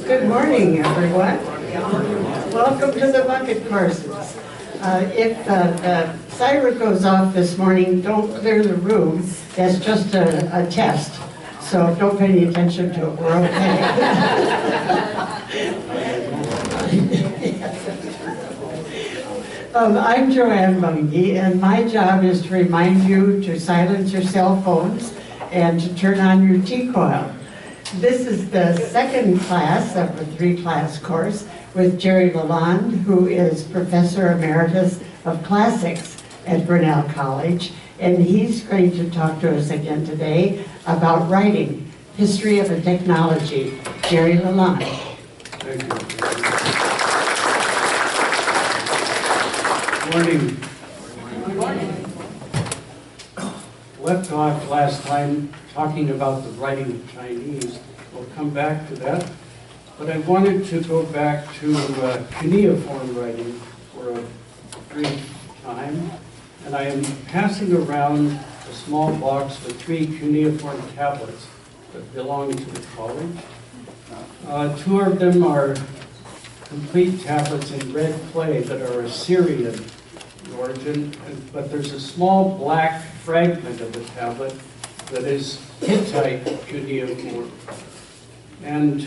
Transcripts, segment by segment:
Good morning, everyone. Welcome to the bucket courses. If the siren goes off this morning, don't clear the room. That's just a test, so don't pay any attention to it. We're okay. I'm Joanne Bungie, and my job is to remind you to silence your cell phones and to turn on your tea coil. This is the second class of the three-class course with Gerald LaLonde, who is Professor Emeritus of Classics at Grinnell College, and he's going to talk to us again today about writing, history of the technology. Gerald LaLonde. Thank you. Good morning. Good morning. Left off last time talking about the writing of Chinese. We'll come back to that. But I wanted to go back to cuneiform writing for a brief time. And I am passing around a small box with 3 cuneiform tablets that belong to the college. 2 of them are complete tablets in red clay that are Assyrian in origin, but there's a small black fragment of the tablet that is Hittite cuneiform. And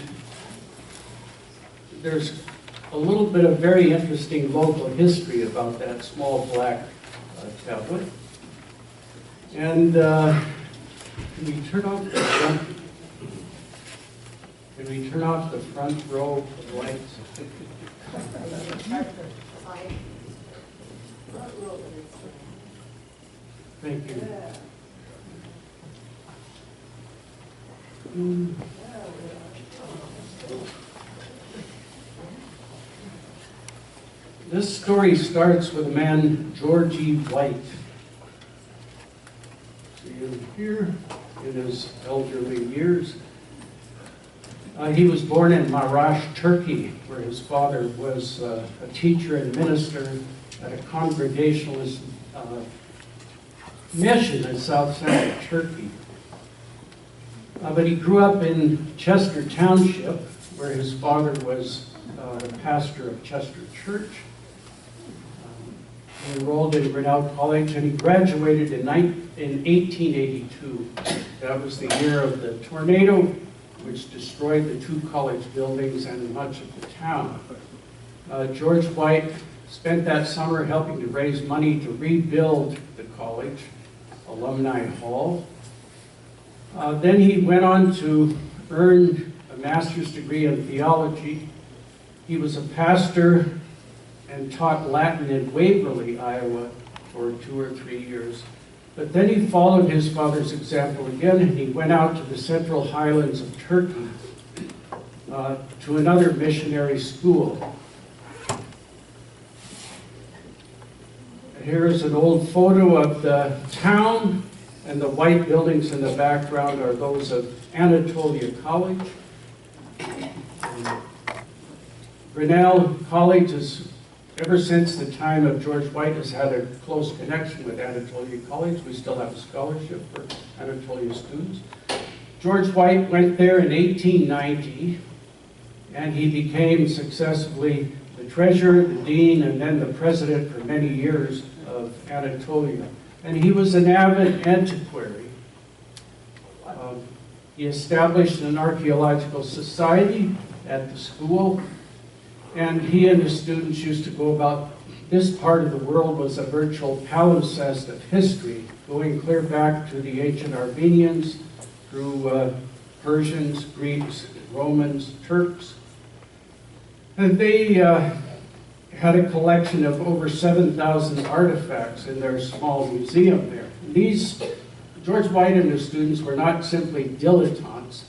there's a little bit of very interesting local history about that small black tablet. And can we turn off the front? Can we turn off the front row of lights? Thank you. This story starts with a man, George E. White. See him here in his elderly years. He was born in Marash, Turkey, where his father was a teacher and minister at a Congregationalist mission in South Central Turkey. But he grew up in Chester Township, where his father was the pastor of Chester Church. He enrolled in Grinnell College, and he graduated in 1882. That was the year of the tornado, which destroyed the 2 college buildings and much of the town. George White spent that summer helping to raise money to rebuild the college, Alumni Hall. Then he went on to earn a master's degree in theology. He was a pastor and taught Latin in Waverly, Iowa for 2 or 3 years. But then he followed his father's example again, and he went out to the Central Highlands of Turkey to another missionary school. Here is an old photo of the town, and the white buildings in the background are those of Anatolia College. Grinnell College is, ever since the time of George White, has had a close connection with Anatolia College. We still have a scholarship for Anatolia students. George White went there in 1890, and he became successively the treasurer, the dean, and then the president for many years of Anatolia. And he was an avid antiquary. He established an archaeological society at the school, and he and his students used to go about. This part of the world was a virtual palimpsest of history, going clear back to the ancient Armenians, through Persians, Greeks, Romans, Turks. And they had a collection of over 7,000 artifacts in their small museum there. And these, George White and his students were not simply dilettantes.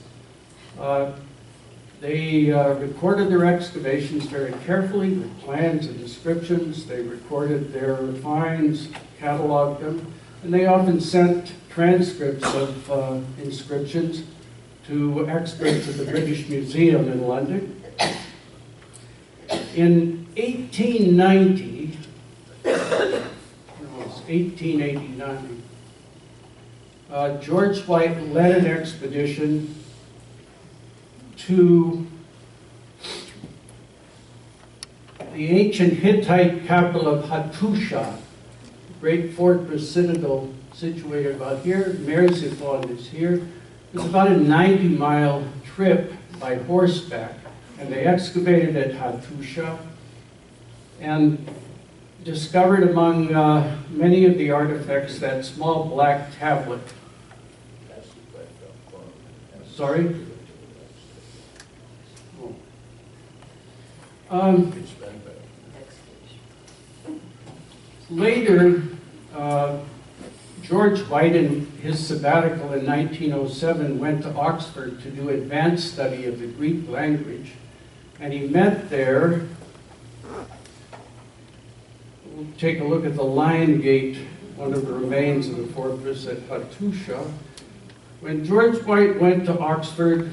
They recorded their excavations very carefully with plans and descriptions. They recorded their finds, cataloged them, and they often sent transcripts of inscriptions to experts at the British Museum in London. In 1890, it was 1889, George White led an expedition to the ancient Hittite capital of Hattusha, great fortress citadel situated about here. Merseyflon is here. It was about a 90-mile trip by horseback, and they excavated at Hattusha and discovered among many of the artifacts that small black tablet. Sorry? Later, George White, in his sabbatical in 1907, went to Oxford to do advanced study of the Greek language, and he met there. We'll take a look at the Lion Gate, one of the remains of the fortress at Hattusha. When George White went to Oxford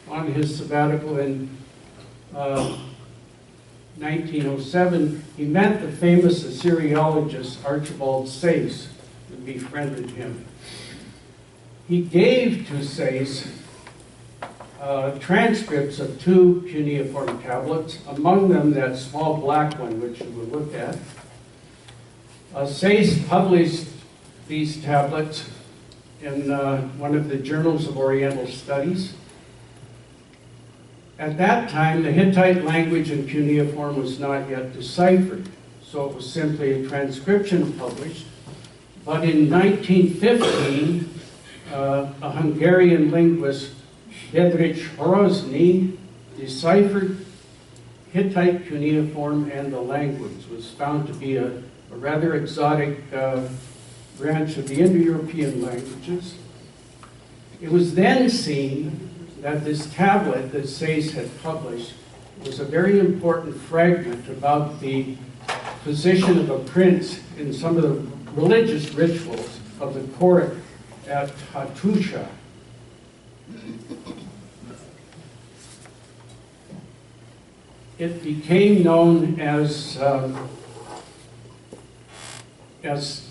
on his sabbatical in 1907, he met the famous Assyriologist Archibald Sayce, who befriended him. He gave to Sayce transcripts of 2 cuneiform tablets, among them that small black one, which you will look at. Sayce published these tablets in one of the journals of Oriental Studies. At that time, the Hittite language in cuneiform was not yet deciphered, so it was simply a transcription published. But in 1915, a Hungarian linguist, Benedict deciphered Hittite cuneiform, and the language was found to be a rather exotic branch of the Indo-European languages. It was then seen that this tablet that Sayce had published was a very important fragment about the position of a prince in some of the religious rituals of the court at Hattusha. It became known as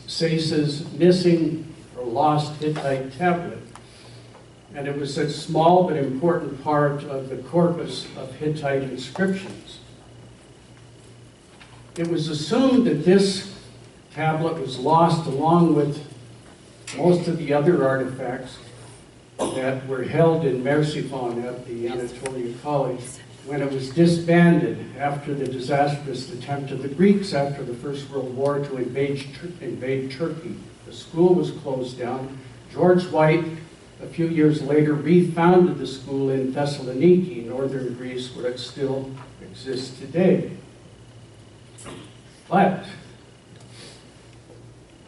Sayce's missing or lost Hittite tablet. And it was a small but important part of the corpus of Hittite inscriptions. It was assumed that this tablet was lost along with most of the other artifacts that were held in Merseyflon at the Anatolia College when it was disbanded after the disastrous attempt of the Greeks after the First World War to invade Turkey. The school was closed down. George White, a few years later, refounded the school in Thessaloniki, northern Greece, where it still exists today. But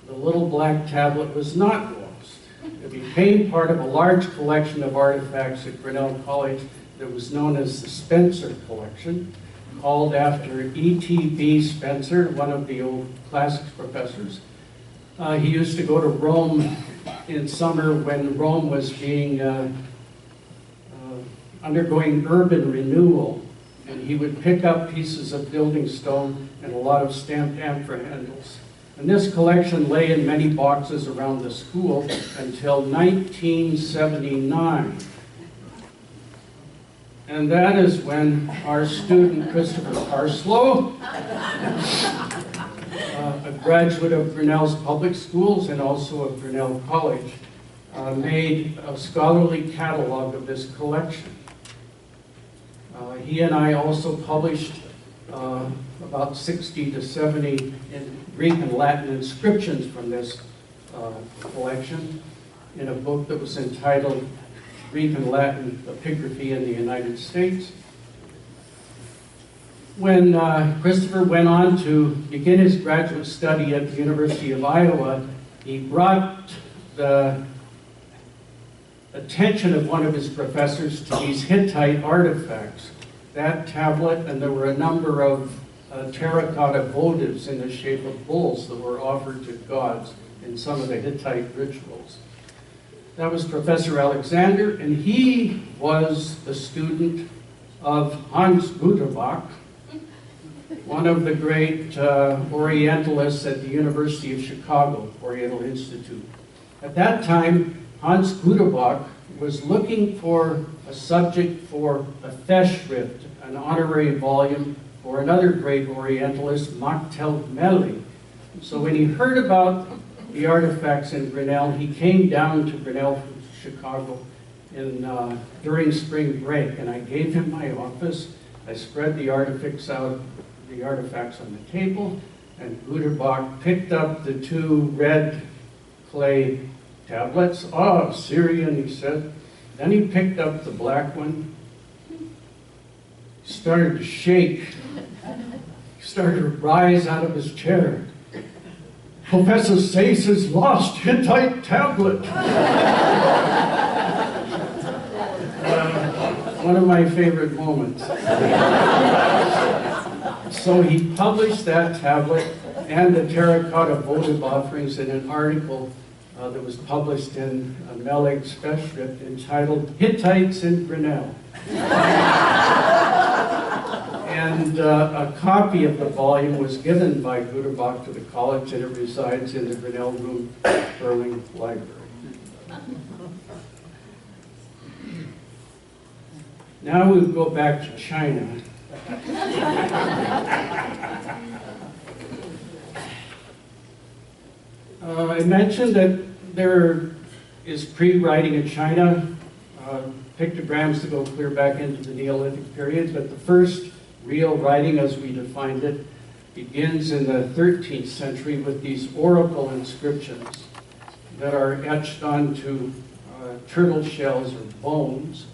the little black tablet was not lost. It became part of a large collection of artifacts at Grinnell College that was known as the Spencer Collection, called after E.T.B. Spencer, one of the old classics professors. He used to go to Rome in summer when Rome was being undergoing urban renewal, and he would pick up pieces of building stone and a lot of stamped amphora handles. And this collection lay in many boxes around the school until 1979. And that is when our student, Christopher Parslow, a graduate of Grinnell's public schools and also of Grinnell College, made a scholarly catalog of this collection. He and I also published about 60 to 70 in Greek and Latin inscriptions from this collection in a book that was entitled Greek and Latin Epigraphy in the United States. When Christopher went on to begin his graduate study at the University of Iowa, he brought the attention of one of his professors to these Hittite artifacts. That tablet, and there were a number of terracotta votives in the shape of bulls that were offered to gods in some of the Hittite rituals. That was Professor Alexander, and he was the student of Hans Guterbach, one of the great Orientalists at the University of Chicago, Oriental Institute. At that time, Hans Guterbach was looking for a subject for a Festschrift, an honorary volume for another great Orientalist, Meli. So when he heard about the artifacts in Grinnell, he came down to Grinnell from Chicago during spring break, and I gave him my office. I spread the artifacts out, on the table, and Güterbach picked up the 2 red clay tablets. "Oh, Syrian," he said. Then he picked up the black one. He started to shake. He started to rise out of his chair. "Professor Sayce has lost Hittite tablet." One of my favorite moments. So he published that tablet and the terracotta votive offerings in an article that was published in Melig's Festschrift entitled "Hittites in Grinnell." And a copy of the volume was given by Güterbach to the college, and it resides in the Grinnell Room Sterling Library. Now we go back to China. I mentioned that there is pre-writing in China, pictograms that go clear back into the Neolithic period, but the first real writing as we defined it begins in the 13th century with these oracle inscriptions that are etched onto turtle shells or bones.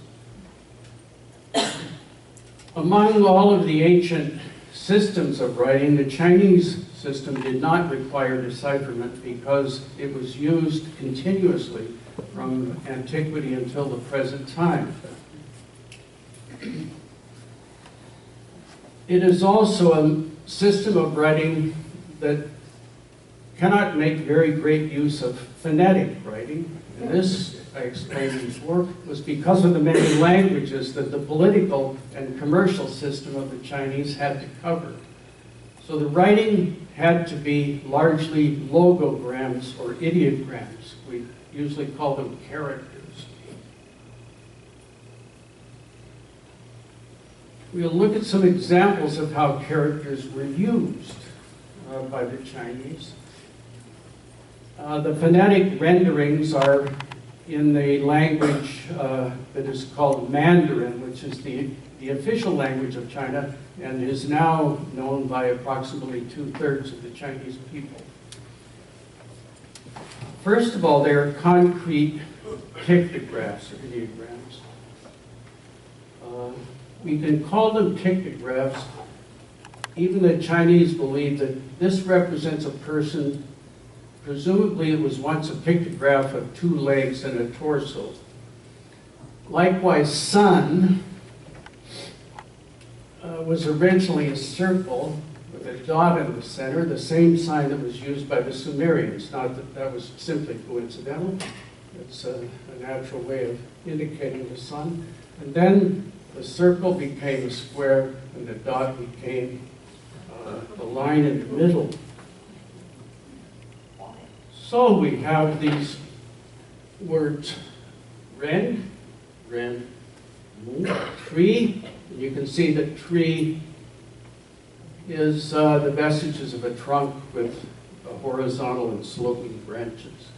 Among all of the ancient systems of writing, the Chinese system did not require decipherment because it was used continuously from antiquity until the present time. It is also a system of writing that cannot make very great use of phonetic writing. And this, I explained before, was because of the many languages that the political and commercial system of the Chinese had to cover. So the writing had to be largely logograms or ideograms. We usually call them characters. We'll look at some examples of how characters were used by the Chinese. The phonetic renderings are in the language that is called Mandarin, which is the official language of China and is now known by approximately 2/3 of the Chinese people. First of all, they are concrete pictographs or ideograms. We can call them pictographs. Even the Chinese believe that this represents a person. Presumably it was once a pictograph of 2 legs and a torso. Likewise, sun was originally a circle with a dot in the center, the same sign that was used by the Sumerians. Not that that was simply coincidental. It's a natural way of indicating the sun. And then the circle became a square and the dot became the line in the middle. So we have these words, ren, tree. And you can see that tree is the vestiges of a trunk with horizontal and sloping branches.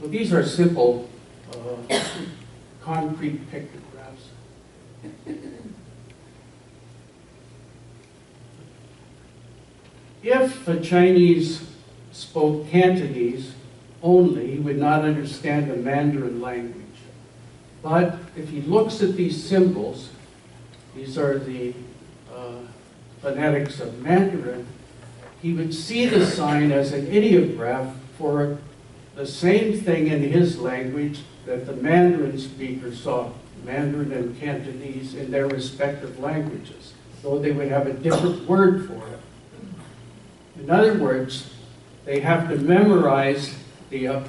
So these are simple concrete pictographs. If the Chinese spoke Cantonese only, he would not understand the Mandarin language. But if he looks at these symbols, these are the phonetics of Mandarin, he would see the sign as an ideograph for the same thing in his language that the Mandarin speaker saw, Mandarin and Cantonese, in their respective languages, though they would have a different word for it. In other words, they have to memorize the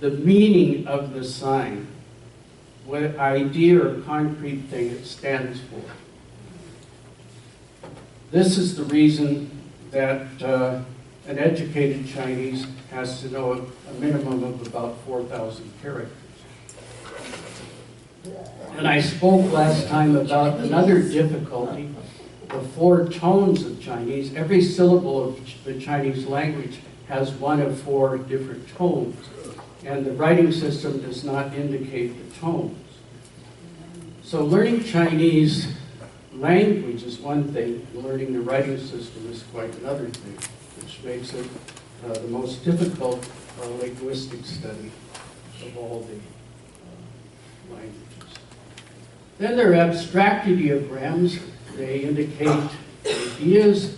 meaning of the sign, what idea or concrete thing it stands for. This is the reason that an educated Chinese has to know a minimum of about 4,000 characters. And I spoke last time about another difficulty. The the 4 tones of Chinese. Every syllable of the Chinese language has one of 4 different tones, and the writing system does not indicate the tones. So learning Chinese language is one thing, learning the writing system is quite another thing, which makes it the most difficult linguistic study of all the languages. Then there are abstract ideograms. They indicate ideas,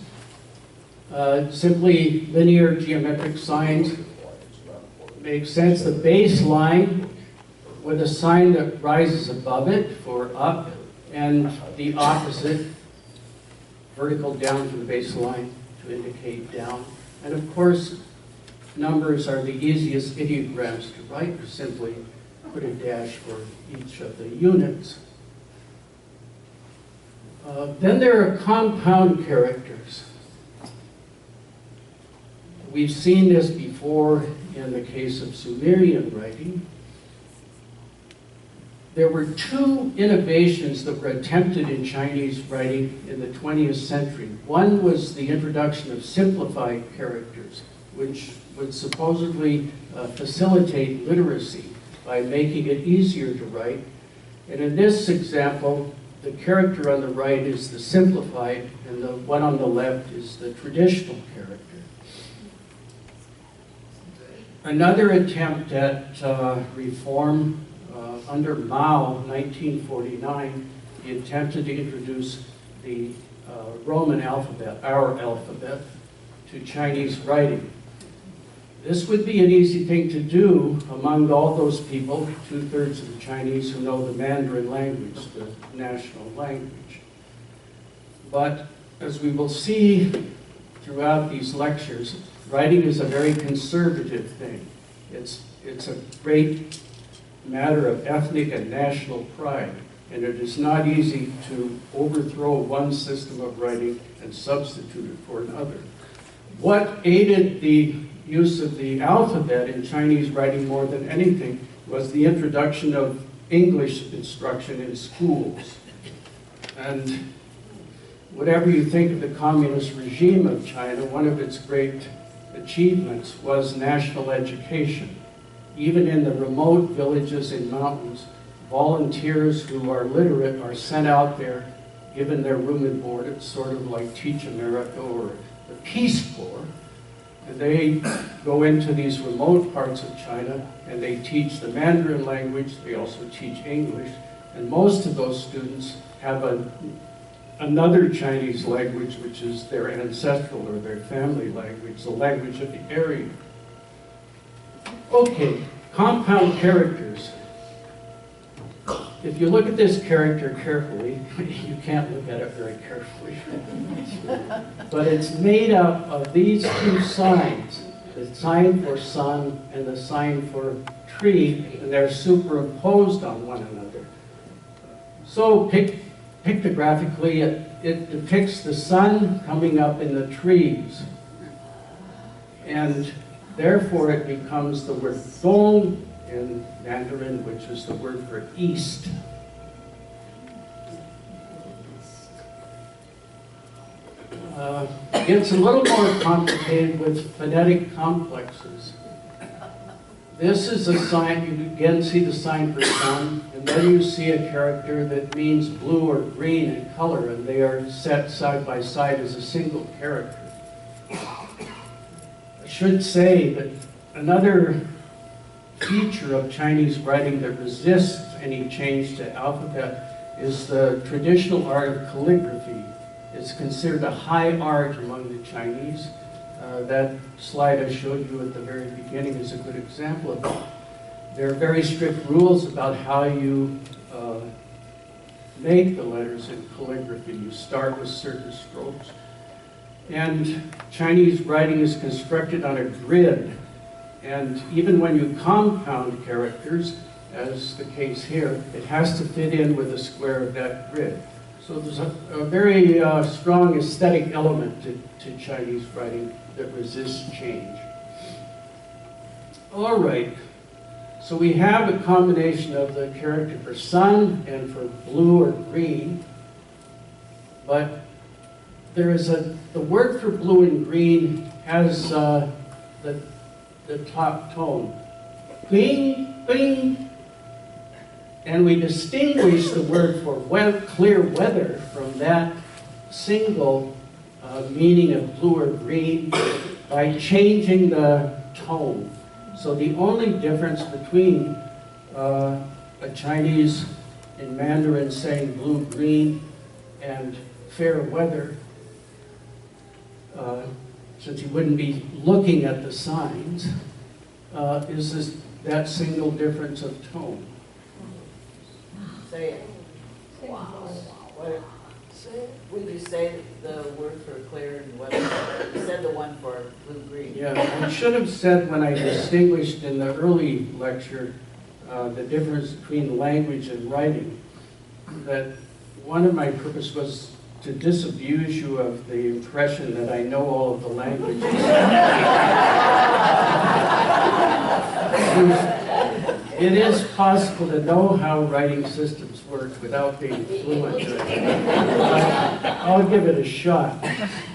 simply linear geometric signs. Make sense. The baseline with a sign that rises above it for up, and the opposite, vertical down to the baseline to indicate down. And of course, numbers are the easiest ideograms to write. You simply put a dash for each of the units. Then there are compound characters. We've seen this before in the case of Sumerian writing. There were 2 innovations that were attempted in Chinese writing in the 20th century. One was the introduction of simplified characters, which would supposedly facilitate literacy by making it easier to write. And in this example, the character on the right is the simplified, and the one on the left is the traditional character. Another attempt at reform under Mao, 1949, he attempted to introduce the Roman alphabet, our alphabet, to Chinese writing. This would be an easy thing to do among all those people, 2/3 of the Chinese who know the Mandarin language, the national language. But as we will see throughout these lectures, writing is a very conservative thing. It's a great matter of ethnic and national pride, and it is not easy to overthrow one system of writing and substitute it for another. What aided the use of the alphabet in Chinese writing more than anything was the introduction of English instruction in schools. And whatever you think of the communist regime of China, one of its great achievements was national education. Even in the remote villages and mountains, volunteers who are literate are sent out there, given their room and board. It's sort of like Teach America or the Peace Corps. And they go into these remote parts of China and they teach the Mandarin language. They also teach English. And most of those students have another Chinese language, which is their ancestral or their family language, the language of the area. Okay, compound characters. If you look at this character carefully, you can't look at it very carefully, but it's made up of these 2 signs, the sign for sun and the sign for tree, and they're superimposed on one another. So pictographically, it depicts the sun coming up in the trees, and therefore it becomes the word dong in Mandarin, which is the word for east. It's a little more complicated with phonetic complexes. This is a sign, you again see the sign for sun, and then you see a character that means blue or green in color, and they are set side by side as a single character. I should say that another feature of Chinese writing that resists any change to alphabet is the traditional art of calligraphy. It's considered a high art among the Chinese. That slide I showed you at the very beginning is a good example of it. There are very strict rules about how you make the letters in calligraphy. You start with certain strokes. And Chinese writing is constructed on a grid. And even when you compound characters, as the case here, it has to fit in with the square of that grid. So there's a very strong aesthetic element to Chinese writing that resists change. All right, so we have a combination of the character for sun and for blue or green, but there is the word for blue and green has the top tone. Bing, bing. And we distinguish the word for clear weather from that single meaning of blue or green by changing the tone. So the only difference between a Chinese in Mandarin saying blue, green, and fair weather, since you wouldn't be looking at the signs, is that single difference of tone. Say it. Wow. What would you say the word for clear and weather? You said the one for blue-green. Yeah, I should have said when I distinguished in the early lecture the difference between language and writing, that one of my purpose was to disabuse you of the impression that I know all of the languages. It is possible to know how writing systems work without being fluent in it. But I'll give it a shot.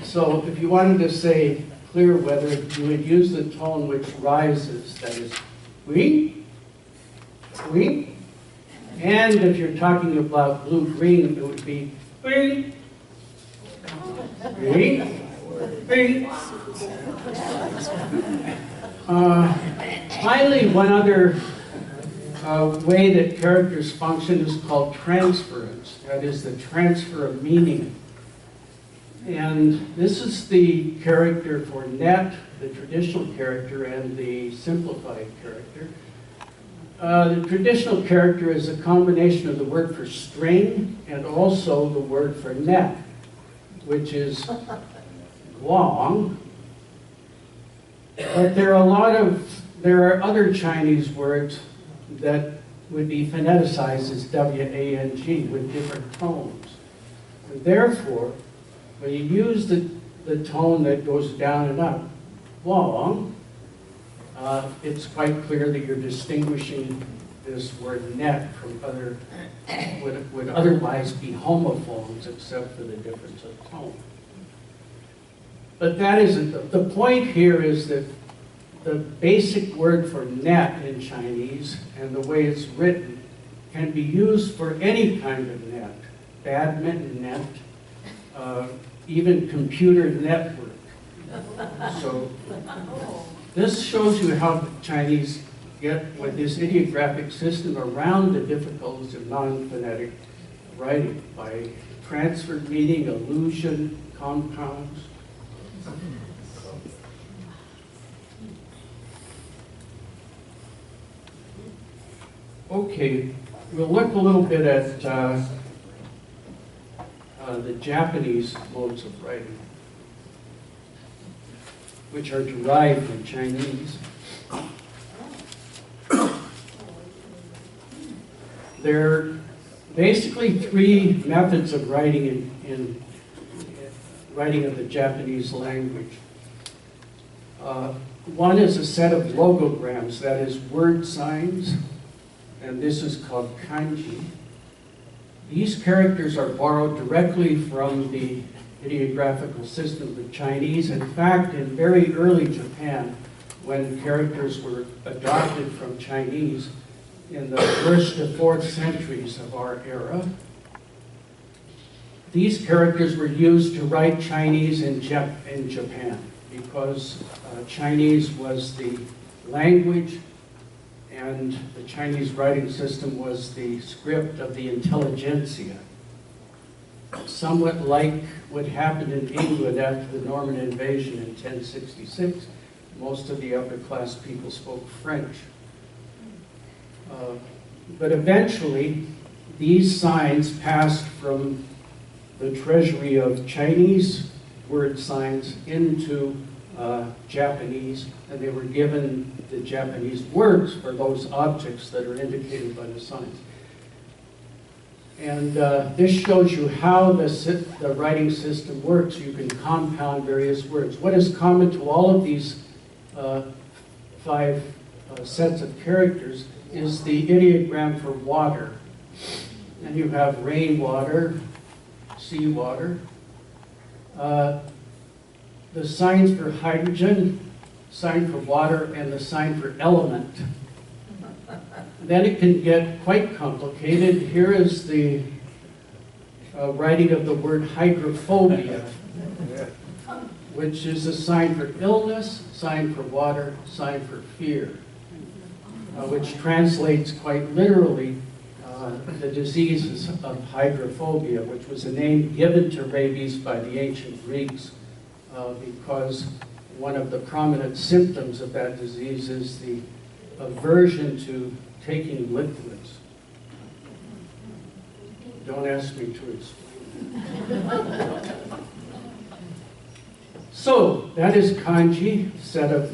So if you wanted to say clear weather, you would use the tone which rises, that is, we, we. And if you're talking about blue-green, it would be we, we, we. Finally, one other way that characters function is called transference. That is the transfer of meaning. And this is the character for net, the traditional character, and the simplified character. The traditional character is a combination of the word for string and also the word for net, which is guang. But there are other Chinese words that would be phoneticized as W-A-N-G with different tones. And therefore, when you use the tone that goes down and up, guang, it's quite clear that you're distinguishing this word net from other, would otherwise be homophones except for the difference of tone. But that isn't, the point here is that the basic word for net in Chinese and the way it's written can be used for any kind of net, badminton net, even computer network. So this shows you how the Chinese get with this ideographic system around the difficulties of non-phonetic writing by transferred meaning, allusion, compounds. Okay, we'll look a little bit at the Japanese modes of writing, which are derived from Chinese. There are basically three methods of writing in writing of the Japanese language. One is a set of logograms, that is word signs, and this is called kanji. These characters are borrowed directly from the ideographical system of the Chinese. In fact, in very early Japan, when characters were adopted from Chinese in the 1st to 4th centuries of our era, these characters were used to write Chinese in Japan because Chinese was the language and the Chinese writing system was the script of the intelligentsia. Somewhat like what happened in England after the Norman invasion in 1066, most of the upper class people spoke French. But eventually, these signs passed from the treasury of Chinese word signs into Japanese, and they were given the Japanese words for those objects that are indicated by the signs. And this shows you how the writing system works. You can compound various words. What is common to all of these five sets of characters is the ideogram for water. And you have rainwater, seawater, the signs for hydrogen, sign for water, and the sign for element. Then it can get quite complicated. Here is the writing of the word hydrophobia, which is a sign for illness, sign for water, sign for fear, which translates quite literally the diseases of hydrophobia, which was a name given to rabies by the ancient Greeks because one of the prominent symptoms of that disease is the aversion to taking liquids. Don't ask me to explain. So that is kanji, a set of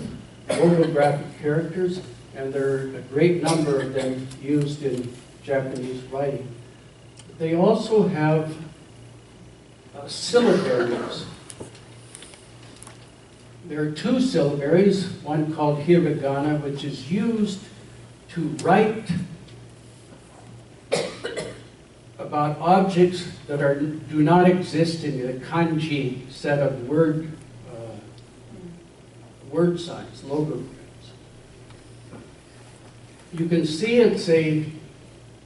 logographic characters, and there are a great number of them used in Japanese writing. They also have syllabaries. There are two syllabaries, one called hiragana, which is used to write about objects that do not exist in the kanji set of word signs, logograms. You can see it's a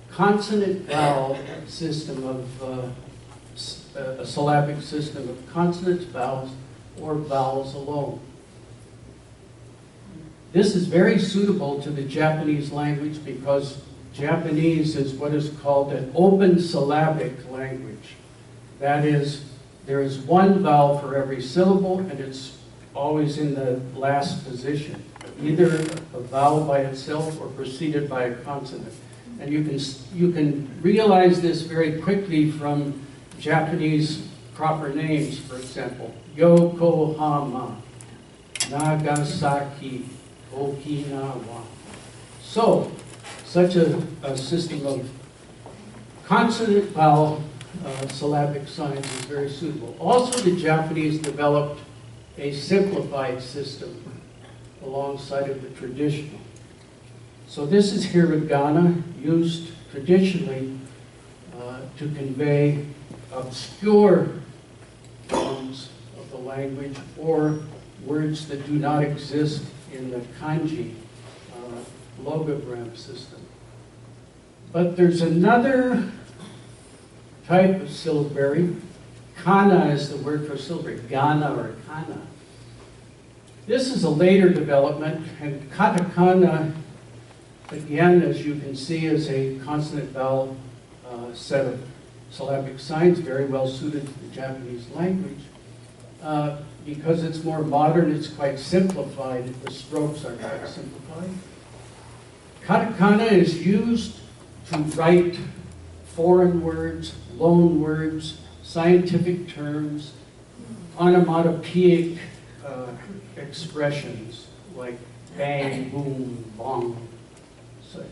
consonant vowel system of a syllabic system of consonants, vowels, or vowels alone. This is very suitable to the Japanese language because Japanese is what is called an open syllabic language. That is, there is one vowel for every syllable, and it's always in the last position, either a vowel by itself or preceded by a consonant. And you can realize this very quickly from Japanese proper names, for example, Yokohama, Nagasaki, Okinawa. So, such a system of consonant vowel syllabic signs is very suitable. Also, the Japanese developed a simplified system alongside of the traditional. So this is hiragana, used traditionally to convey obscure forms of the language or words that do not exist in the kanji logogram system. But there's another type of syllabary. Kana is the word for syllabary, gana or kana. This is a later development, and katakana, again, as you can see, is a consonant vowel set of syllabic signs, very well suited to the Japanese language. Because it's more modern, it's quite simplified. The strokes are quite simplified. Katakana is used to write foreign words, loan words, scientific terms, onomatopoeic expressions like bang, boom, bong, such.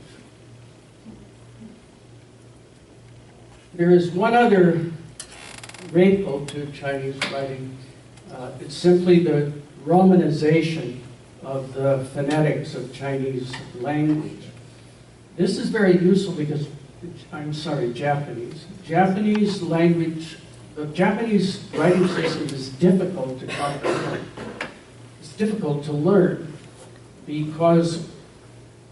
There is one other wrinkle to Chinese writing. It's simply the romanization of the phonetics of Chinese language. This is very useful because, Japanese. Japanese language, the Japanese writing system is difficult to comprehend. It's difficult to learn because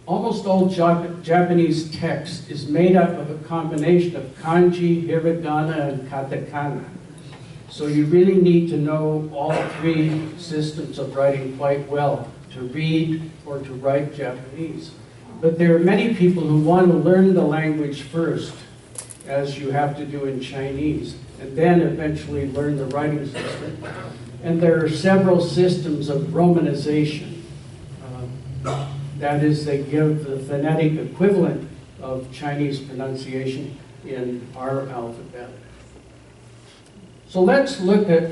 almost all Japanese text is made up of a combination of kanji, hiragana, and katakana. So you really need to know all three systems of writing quite well to read or to write Japanese. But there are many people who want to learn the language first, as you have to do in Chinese, and then eventually learn the writing system. And there are several systems of romanization. That is, they give the phonetic equivalent of Chinese pronunciation in our alphabet. So let's look at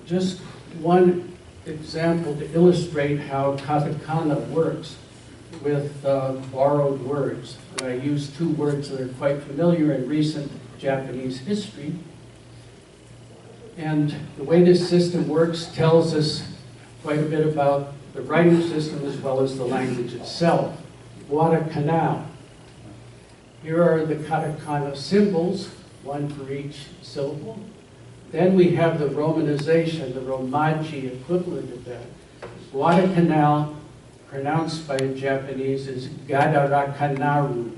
just one example to illustrate how katakana works with borrowed words. And I use two words that are quite familiar in recent Japanese history. And the way this system works tells us quite a bit about the writing system as well as the language itself. Watakana. Here are the katakana symbols, one for each syllable. Then we have the romanization, the Romaji equivalent of that. Guadalcanal, pronounced by a Japanese, is Gadarakanaru.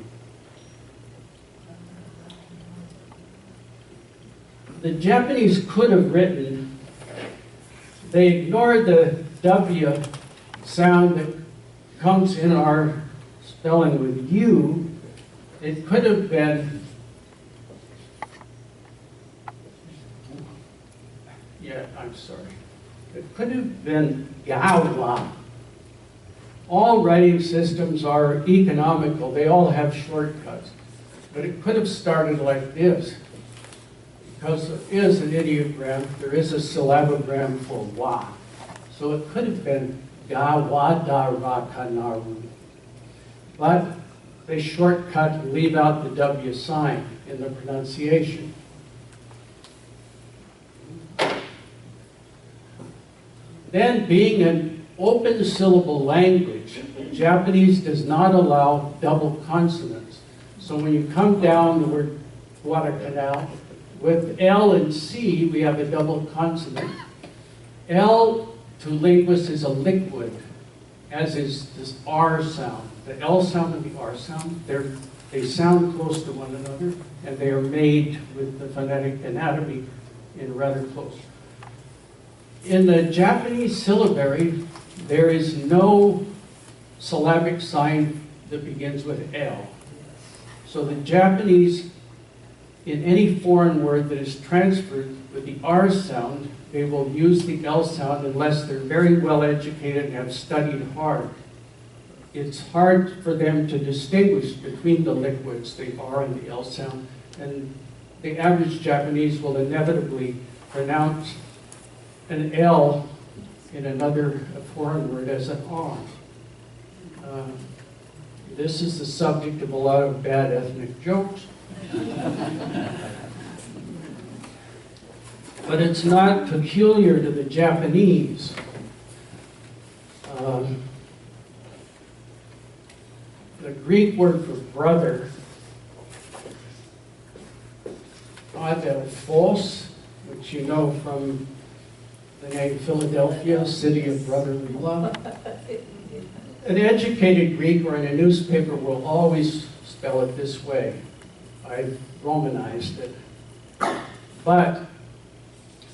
The Japanese could have written, they ignored the W sound that comes in our spelling with U. It could have been, I'm sorry. It could have been Gawa. All writing systems are economical. They all have shortcuts. But it could have started like this. Because there is an ideogram, there is a syllabogram for wa. So it could have been Gawadarakannaru. But they shortcut and leave out the W sign in the pronunciation. Then, being an open syllable language, Japanese does not allow double consonants. So when you come down the word Guadalcanal, with L and C, we have a double consonant. L to linguists is a liquid, as is this R sound. The L sound and the R sound, they sound close to one another, and they are made with the phonetic anatomy in rather close. In the Japanese syllabary, there is no syllabic sign that begins with L. So the Japanese, in any foreign word that is transferred with the R sound, they will use the L sound unless they're very well educated and have studied hard. It's hard for them to distinguish between the liquids, the R and the L sound, and the average Japanese will inevitably pronounce an L in another foreign word as an R. This is the subject of a lot of bad ethnic jokes. But it's not peculiar to the Japanese. The Greek word for brother, adelphos, which you know from the name Philadelphia, city of brotherly love. An educated Greek or in a newspaper will always spell it this way. I've romanized it. But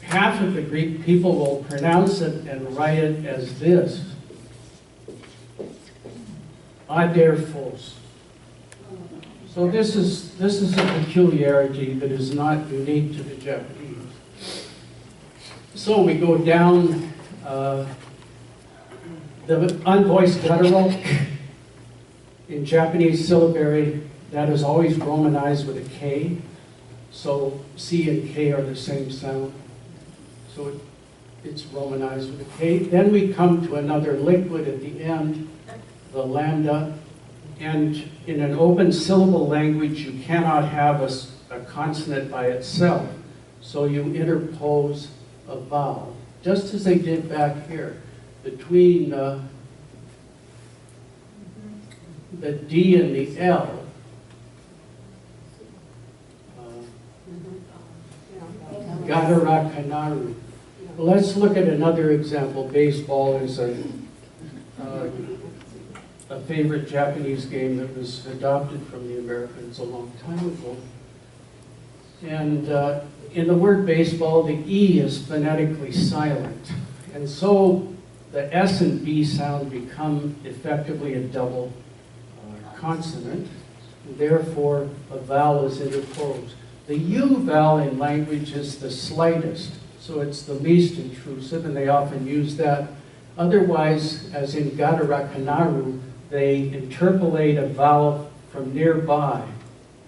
half of the Greek people will pronounce it and write it as this. Adelphos. So this is a peculiarity that is not unique to the Japanese. So we go down the unvoiced guttural. In Japanese syllabary, that is always romanized with a K. So C and K are the same sound. So it's romanized with a K. Then we come to another liquid at the end, the lambda. And in an open syllable language, you cannot have a consonant by itself. So you interpose a vowel, just as they did back here, between the D and the L. Gadarakanaru. Let's look at another example. Baseball is a favorite Japanese game that was adopted from the Americans a long time ago. And in the word baseball, the E is phonetically silent. And so the S and B sound become effectively a double consonant. Therefore, a vowel is interposed. The U vowel in language is the slightest, so it's the least intrusive, and they often use that. Otherwise, as in Gadarakanaru, they interpolate a vowel from nearby.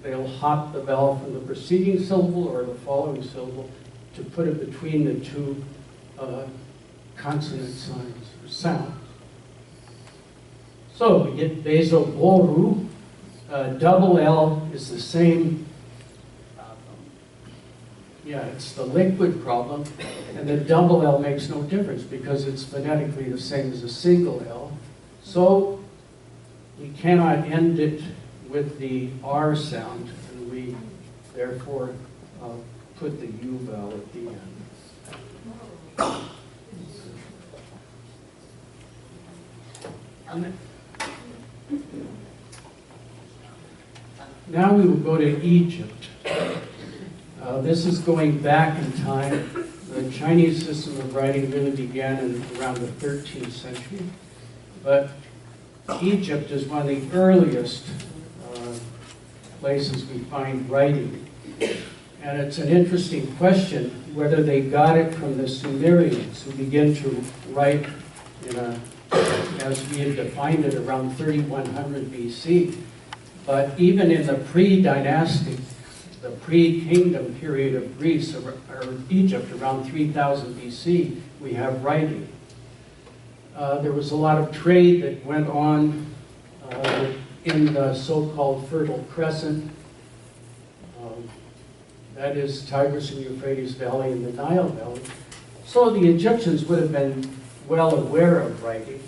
They'll hop the vowel from the preceding syllable or the following syllable to put it between the two consonant signs or sounds. So we get bezoboru. Double L is the same. Yeah, it's the liquid problem, and the double L makes no difference because it's phonetically the same as a single L. So we cannot end it with the R sound, and we therefore put the U vowel at the end. Now we will go to Egypt. This is going back in time. The Chinese system of writing really began around the 13th century. But Egypt is one of the earliest places we find writing. And it's an interesting question whether they got it from the Sumerians, who began to write as we had defined it, around 3100 BC. But even in the pre-dynastic, the pre-kingdom period of Greece, or Egypt, around 3000 BC, we have writing. There was a lot of trade that went on in the so-called Fertile Crescent. That is Tigris and Euphrates Valley and the Nile Valley. So the Egyptians would have been well aware of writing,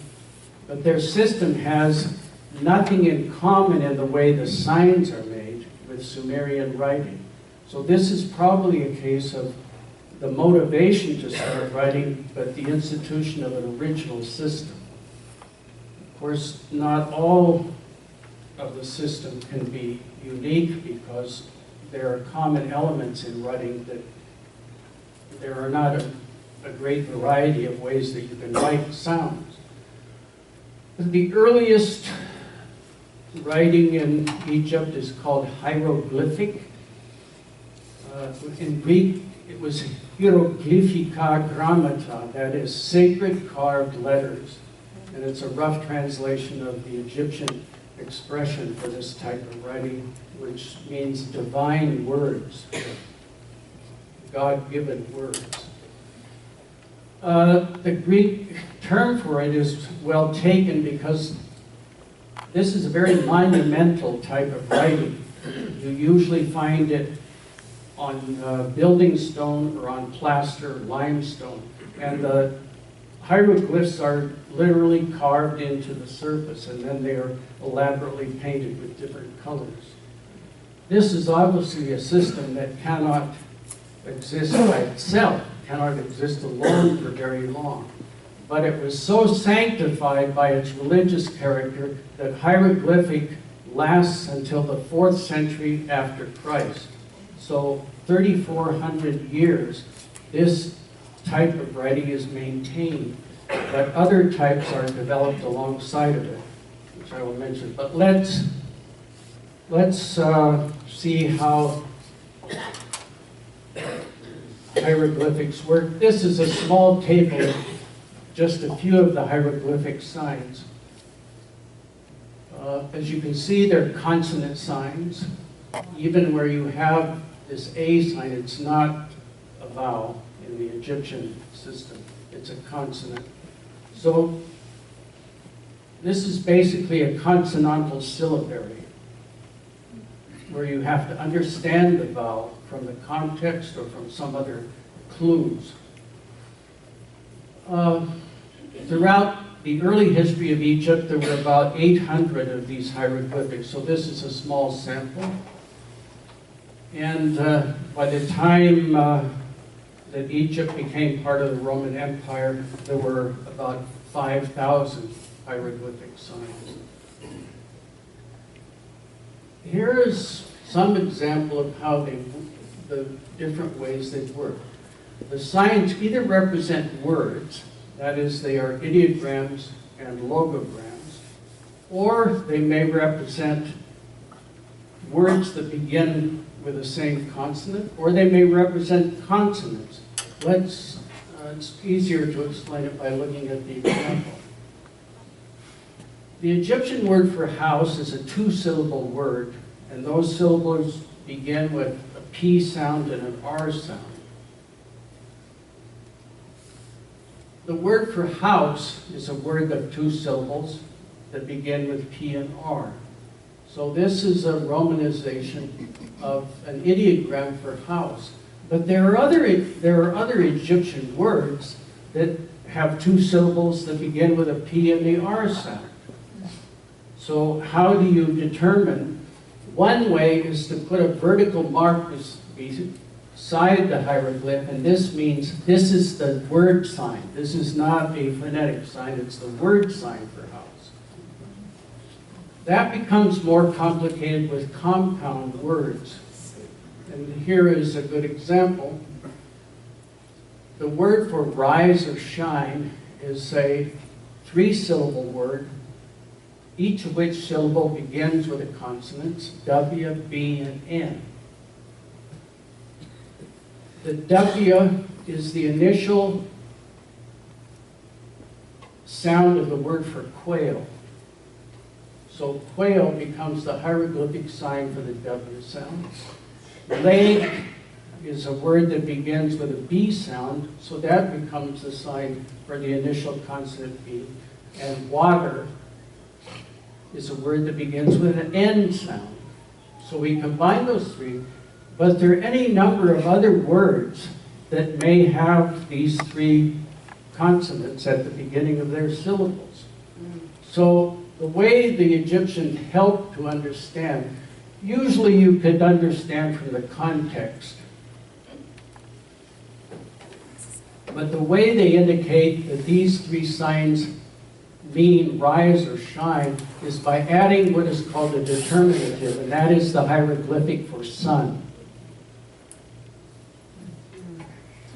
but their system has nothing in common in the way the signs are made with Sumerian writing. So this is probably a case of the motivation to start writing, but the institution of an original system. Of course, not all of the system can be unique because there are common elements in writing that there are not a great variety of ways that you can write sounds. The earliest writing in Egypt is called hieroglyphic. In Greek, it was hieroglyphica grammata, that is sacred carved letters. And it's a rough translation of the Egyptian expression for this type of writing, which means divine words, God-given words. The Greek term for it is well taken because this is a very monumental type of writing. You usually find it on building stone or on plaster, limestone. And the hieroglyphs are literally carved into the surface, and then they are elaborately painted with different colors. This is obviously a system that cannot exist by itself, cannot exist alone for very long. But it was so sanctified by its religious character that hieroglyphic lasts until the 4th century after Christ. So 3,400 years, this type of writing is maintained, but other types are developed alongside of it, which I will mention. But let's see how hieroglyphics work. This is a small table of just a few of the hieroglyphic signs. As you can see, they're consonant signs. Even where you have this A sign, it's not a vowel in the Egyptian system. It's a consonant. So this is basically a consonantal syllabary, where you have to understand the vowel from the context or from some other clues. Throughout the early history of Egypt, there were about 800 of these hieroglyphics, so this is a small sample. And by the time that Egypt became part of the Roman Empire, there were about 5,000 hieroglyphic signs. Here is some example of how the different ways they work. The signs either represent words, that is, they are ideograms and logograms, or they may represent words that begin with the same consonant, or they may represent consonants. It's easier to explain it by looking at the example. The Egyptian word for house is a 2-syllable word, and those syllables begin with a P sound and an R sound. The word for house is a word of 2 syllables that begin with P and R. So this is a romanization of an ideogram for house. But there are other Egyptian words that have 2 syllables that begin with a P and the R sound. So how do you determine? One way is to put a vertical mark beside the hieroglyph, and this means this is the word sign. This is not a phonetic sign, it's the word sign for house. That becomes more complicated with compound words. And here is a good example. The word for rise or shine is a 3-syllable word, each of which syllable begins with the consonants W, B, and N. The W is the initial sound of the word for quail. So quail becomes the hieroglyphic sign for the W sound. Leg is a word that begins with a B sound, so that becomes the sign for the initial consonant B. And water is a word that begins with an N sound. So we combine those three, but there are any number of other words that may have these 3 consonants at the beginning of their syllables. So the way the Egyptians helped to understand, usually you could understand from the context, but the way they indicate that these 3 signs mean rise or shine is by adding what is called a determinative, and that is the hieroglyphic for sun.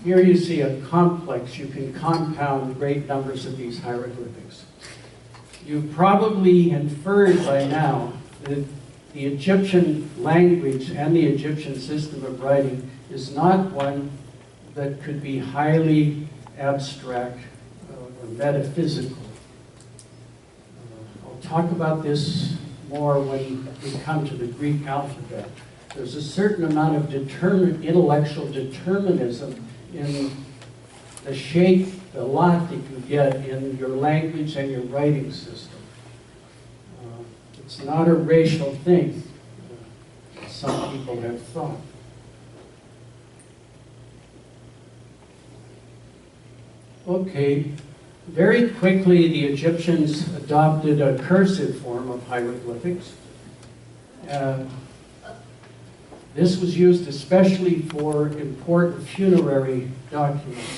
Here you see a complex. You can compound great numbers of these hieroglyphics. You've probably inferred by now that the Egyptian language and the Egyptian system of writing is not one that could be highly abstract or metaphysical. I'll talk about this more when we come to the Greek alphabet. There's a certain amount of intellectual determinism in the shape, the lot that you get in your language and your writing system. It's not a racial thing, as some people have thought. Okay, very quickly the Egyptians adopted a cursive form of hieroglyphics. This was used especially for important funerary documents.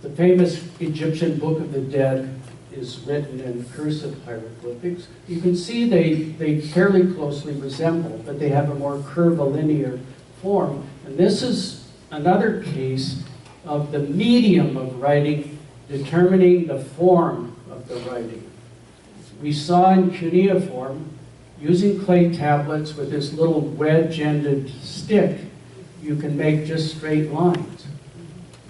The famous Egyptian Book of the Dead is written in cursive hieroglyphics. You can see they fairly closely resemble, but they have a more curvilinear form. And this is another case of the medium of writing determining the form of the writing. We saw in cuneiform, using clay tablets with this little wedge-ended stick, you can make just straight lines.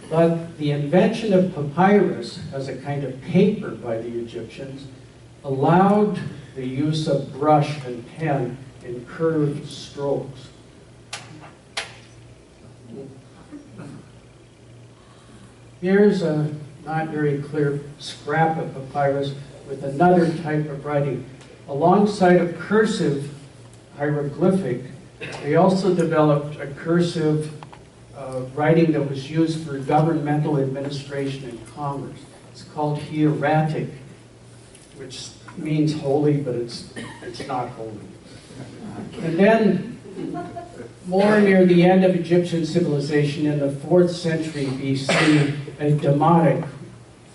But the invention of papyrus as a kind of paper by the Egyptians allowed the use of brush and pen in curved strokes. Here's a not very clear scrap of papyrus with another type of writing. Alongside of cursive hieroglyphic, they also developed a cursive writing that was used for governmental administration and commerce. It's called hieratic, which means holy, but it's not holy. And then, more near the end of Egyptian civilization, in the 4th century BC, a demotic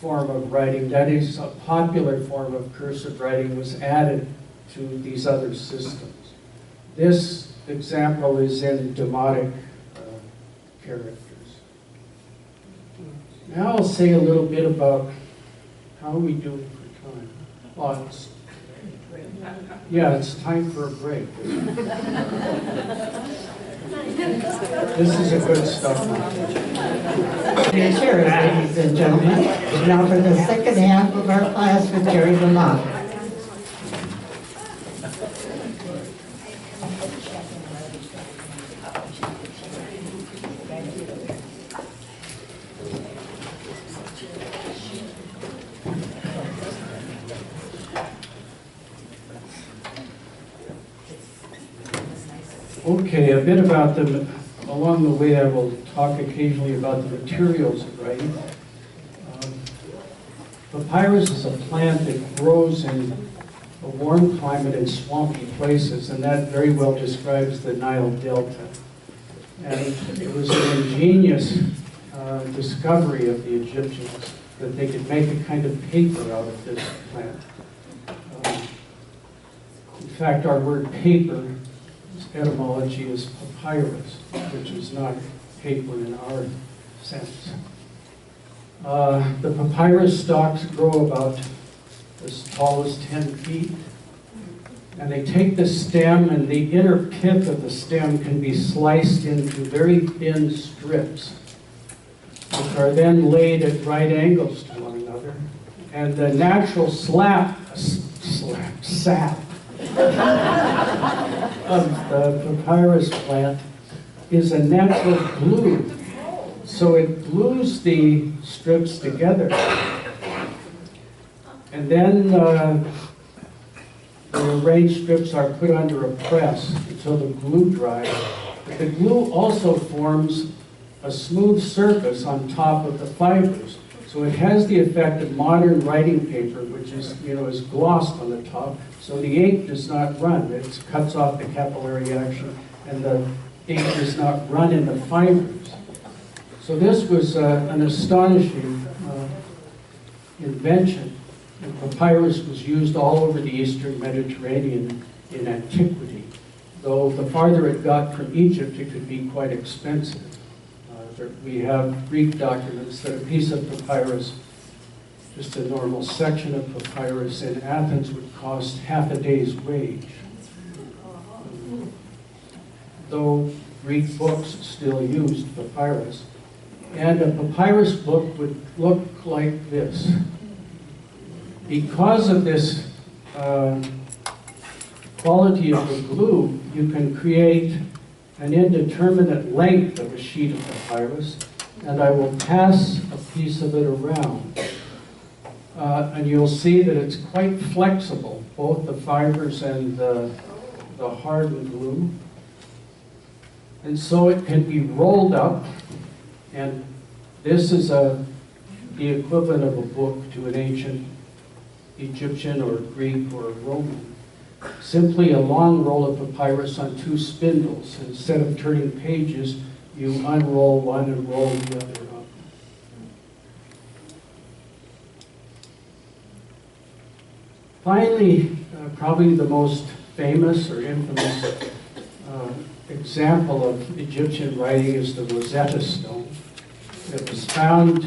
form of writing, that is a popular form of cursive writing, was added to these other systems. This example is in demotic characters. Now I'll say a little bit about how are we doing for time. Oh, it's time for a break. This is a good stuff. Cheers, ladies and gentlemen. Now for the second half of our class with Jerry LaLonde. Okay, a bit about them. Along the way, I will talk occasionally about the materials of writing. Papyrus is a plant that grows in a warm climate in swampy places, and that very well describes the Nile Delta. And it was an ingenious discovery of the Egyptians that they could make a kind of paper out of this plant. In fact, our word paper, its etymology is papyrus, which is not paper in our sense. The papyrus stalks grow about as tall as 10 feet. And they take the stem, and the inner pith of the stem can be sliced into very thin strips, which are then laid at right angles to one another. And the natural sap of the papyrus plant is a natural glue. So it glues the strips together. And then the arranged strips are put under a press until the glue dries. But the glue also forms a smooth surface on top of the fibers. So it has the effect of modern writing paper, which is, is glossed on the top, so the ink does not run. It cuts off the capillary action, and the ink does not run in the fibers. So this was an astonishing invention. And papyrus was used all over the Eastern Mediterranean in antiquity, though the farther it got from Egypt, it could be quite expensive. We have Greek documents that a piece of papyrus, just a normal section of papyrus in Athens, would cost half a day's wage. Though Greek books still used papyrus. And a papyrus book would look like this. Because of this quality of the glue, you can create an indeterminate length of a sheet of papyrus, and I will pass a piece of it around. And you'll see that it's quite flexible, both the fibers and the hardened glue. And so it can be rolled up, and this is the equivalent of a book to an ancient Egyptian or Greek or Roman. Simply a long roll of papyrus on two spindles. Instead of turning pages, you unroll one and roll the other up. Finally, probably the most famous or infamous example of Egyptian writing is the Rosetta Stone. It was found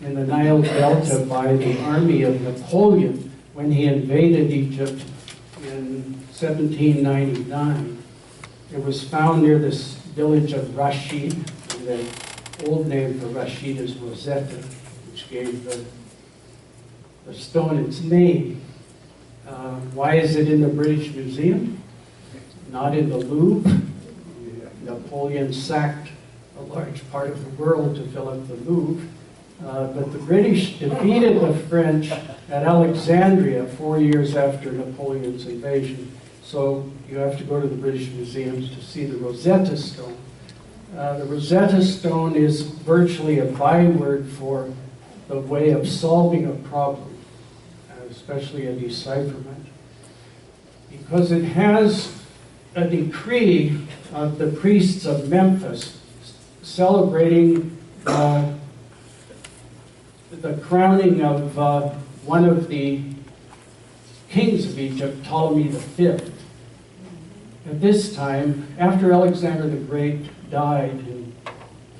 in the Nile Delta by the army of Napoleon when he invaded Egypt in 1799. It was found near this village of Rashid, and the old name for Rashid is Rosetta, which gave the stone its name. Why is it in the British Museum? Not in the Louvre. Napoleon sacked a large part of the world to fill up the Louvre. But the British defeated the French at Alexandria 4 years after Napoleon's invasion. So you have to go to the British museums to see the Rosetta Stone. The Rosetta Stone is virtually a byword for the way of solving a problem, especially a decipherment, because it has a decree of the priests of Memphis celebrating the crowning of one of the kings of Egypt, Ptolemy V. At this time, after Alexander the Great died in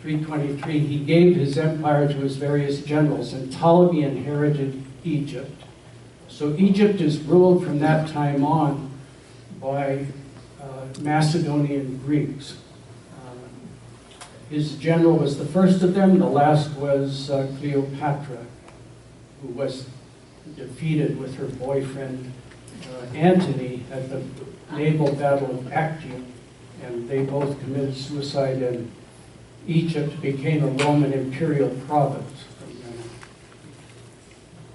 323, he gave his empire to his various generals, and Ptolemy inherited Egypt. So Egypt is ruled from that time on by Macedonian Greeks. His general was the first of them. The last was Cleopatra, who was defeated with her boyfriend Antony at the naval battle of Actium, and they both committed suicide, and Egypt became a Roman imperial province.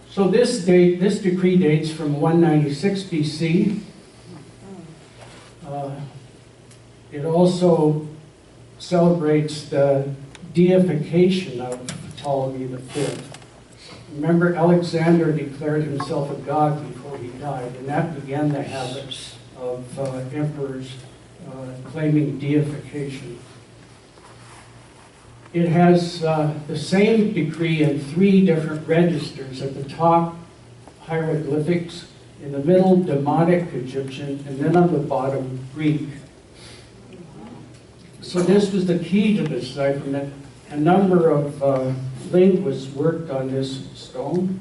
So this decree dates from 196 BC. It also celebrates the deification of Ptolemy V. Remember, Alexander declared himself a god before he died, and that began the habit of emperors claiming deification. It has the same decree in 3 different registers. At the top, hieroglyphics, in the middle, Demotic Egyptian, and then on the bottom, Greek. So this was the key to the decipherment. A number of linguists worked on this stone.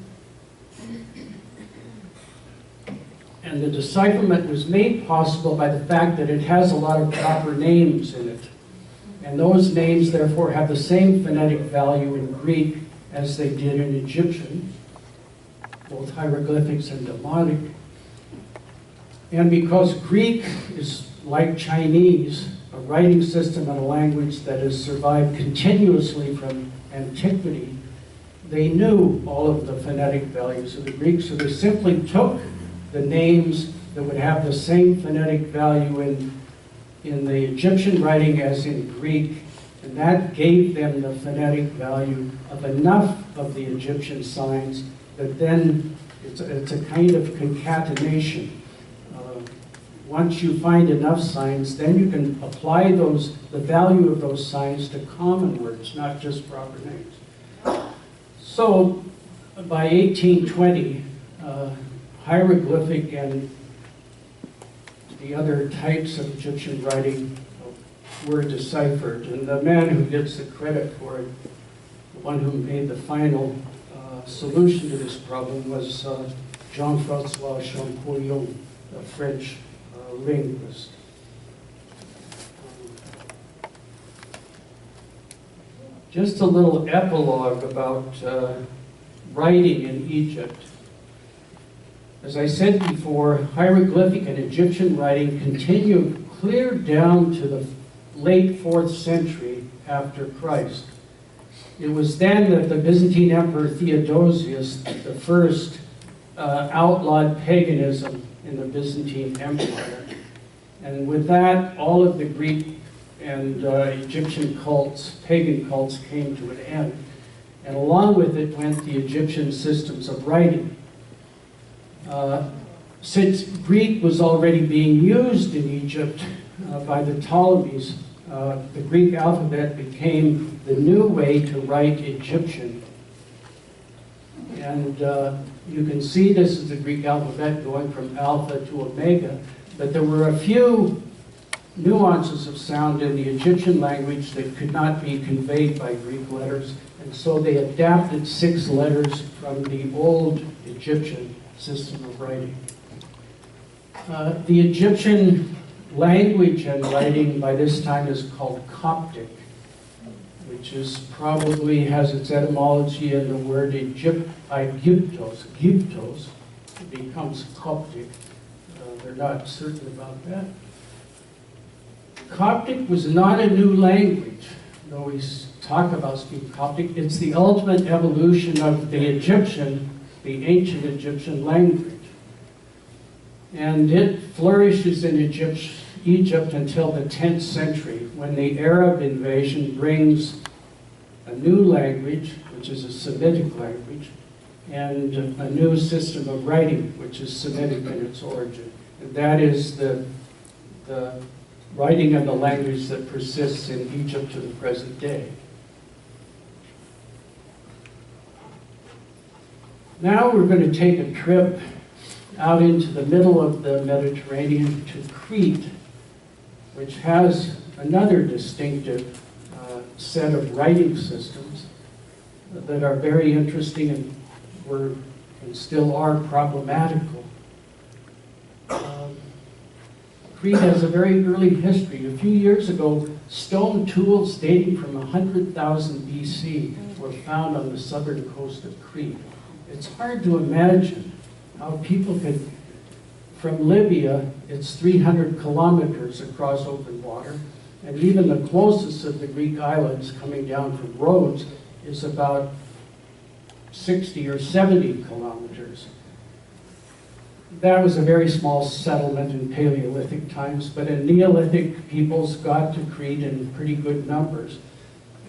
And the decipherment was made possible by the fact that it has a lot of proper names in it. And those names, therefore, have the same phonetic value in Greek as they did in Egyptian, both hieroglyphics and Demotic. And because Greek is like Chinese, a writing system and a language that has survived continuously from antiquity, they knew all of the phonetic values of the Greek, so they simply took the names that would have the same phonetic value in the Egyptian writing as in Greek, and that gave them the phonetic value of enough of the Egyptian signs that then it's a kind of concatenation. Once you find enough signs, then you can apply the value of those signs to common words, not just proper names. So by 1820, hieroglyphic and the other types of Egyptian writing were deciphered. And the man who gets the credit for it, the one who made the final solution to this problem, was Jean-François Champollion, a French linguist. Just a little epilogue about writing in Egypt. As I said before, hieroglyphic and Egyptian writing continued clear down to the late 4th century after Christ. It was then that the Byzantine Emperor Theodosius I outlawed paganism in the Byzantine Empire. And with that, all of the Greek and Egyptian cults, pagan cults, came to an end. And along with it went the Egyptian systems of writing. Since Greek was already being used in Egypt by the Ptolemies, the Greek alphabet became the new way to write Egyptian. And you can see this is the Greek alphabet going from alpha to omega, but there were a few nuances of sound in the Egyptian language that could not be conveyed by Greek letters, and so they adapted 6 letters from the old Egyptian system of writing. The Egyptian language and writing by this time is called Coptic, which is probably has its etymology in the word Egyptos. Gyptos becomes Coptic. They're not certain about that. Coptic was not a new language, though we talk about speaking Coptic. It's the ultimate evolution of the Egyptian, the ancient Egyptian language. And it flourishes in Egypt until the 10th century, when the Arab invasion brings a new language, which is a Semitic language, and a new system of writing, which is Semitic in its origin. And that is the writing and the language that persists in Egypt to the present day. Now we're going to take a trip out into the middle of the Mediterranean to Crete, which has another distinctive set of writing systems that are very interesting and were and still are problematical. Crete has a very early history. A few years ago, stone tools dating from 100,000 BC were found on the southern coast of Crete. It's hard to imagine how people could, from Libya, it's 300 kilometers across open water, and even the closest of the Greek islands coming down from Rhodes is about 60 or 70 kilometers. That was a very small settlement in Paleolithic times, but in Neolithic, peoples got to Crete in pretty good numbers.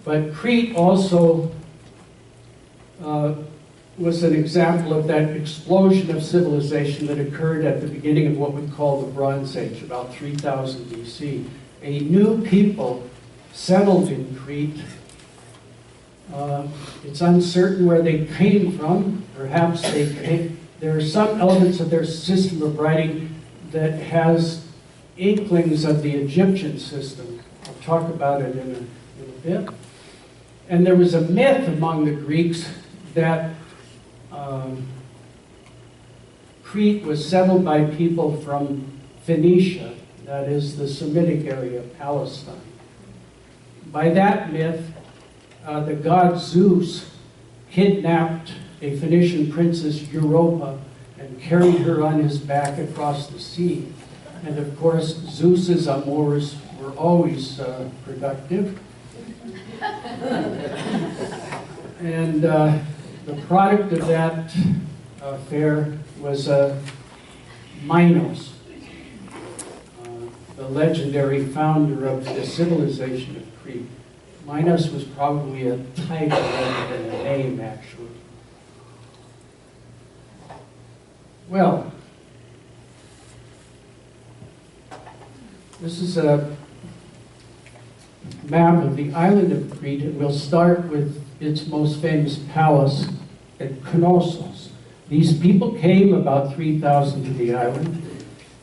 But Crete also was an example of that explosion of civilization that occurred at the beginning of what we call the Bronze Age, about 3000 BC. A new people settled in Crete. It's uncertain where they came from. Perhaps there are some elements of their system of writing that has inklings of the Egyptian system. I'll talk about it in a bit. And there was a myth among the Greeks that Crete was settled by people from Phoenicia, that is the Semitic area of Palestine. By that myth, the god Zeus kidnapped a Phoenician princess, Europa, and carried her on his back across the sea. And of course, Zeus's amours were always productive. And the product of that affair was Minos, the legendary founder of the civilization of Crete. Minos was probably a title rather than a name, actually. Well, this is a map of the island of Crete, and we'll start with its most famous palace at Knossos. These people came about 3,000 to the island,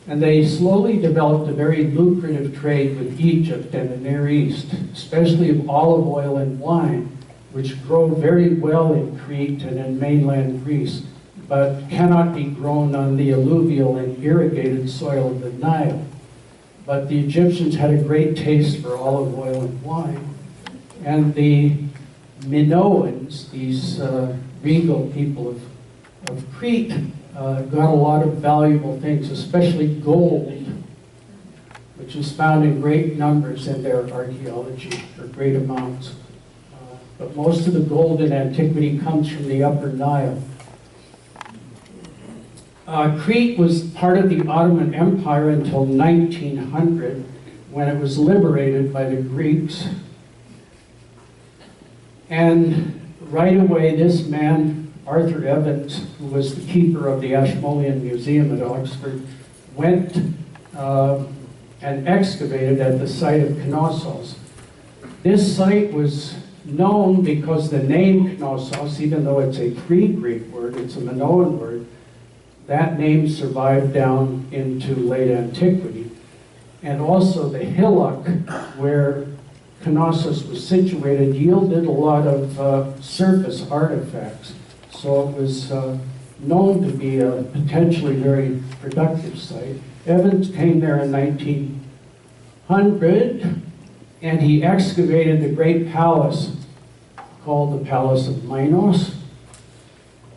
and they slowly developed a very lucrative trade with Egypt and the Near East, especially of olive oil and wine, which grow very well in Crete and in mainland Greece, but cannot be grown on the alluvial and irrigated soil of the Nile. But the Egyptians had a great taste for olive oil and wine, and the Minoans, these regal people of Crete, got a lot of valuable things, especially gold, which is found in great numbers in their archaeology, or great amounts. But most of the gold in antiquity comes from the Upper Nile. Crete was part of the Ottoman Empire until 1900, when it was liberated by the Greeks. And right away, this man, Arthur Evans, who was the keeper of the Ashmolean Museum at Oxford, went and excavated at the site of Knossos. This site was known because the name Knossos, even though it's a pre-Greek word, it's a Minoan word, that name survived down into late antiquity. And also the hillock where Knossos was situated yielded a lot of surface artifacts. So it was known to be a potentially very productive site. Evans came there in 1900, and he excavated the great palace called the Palace of Minos,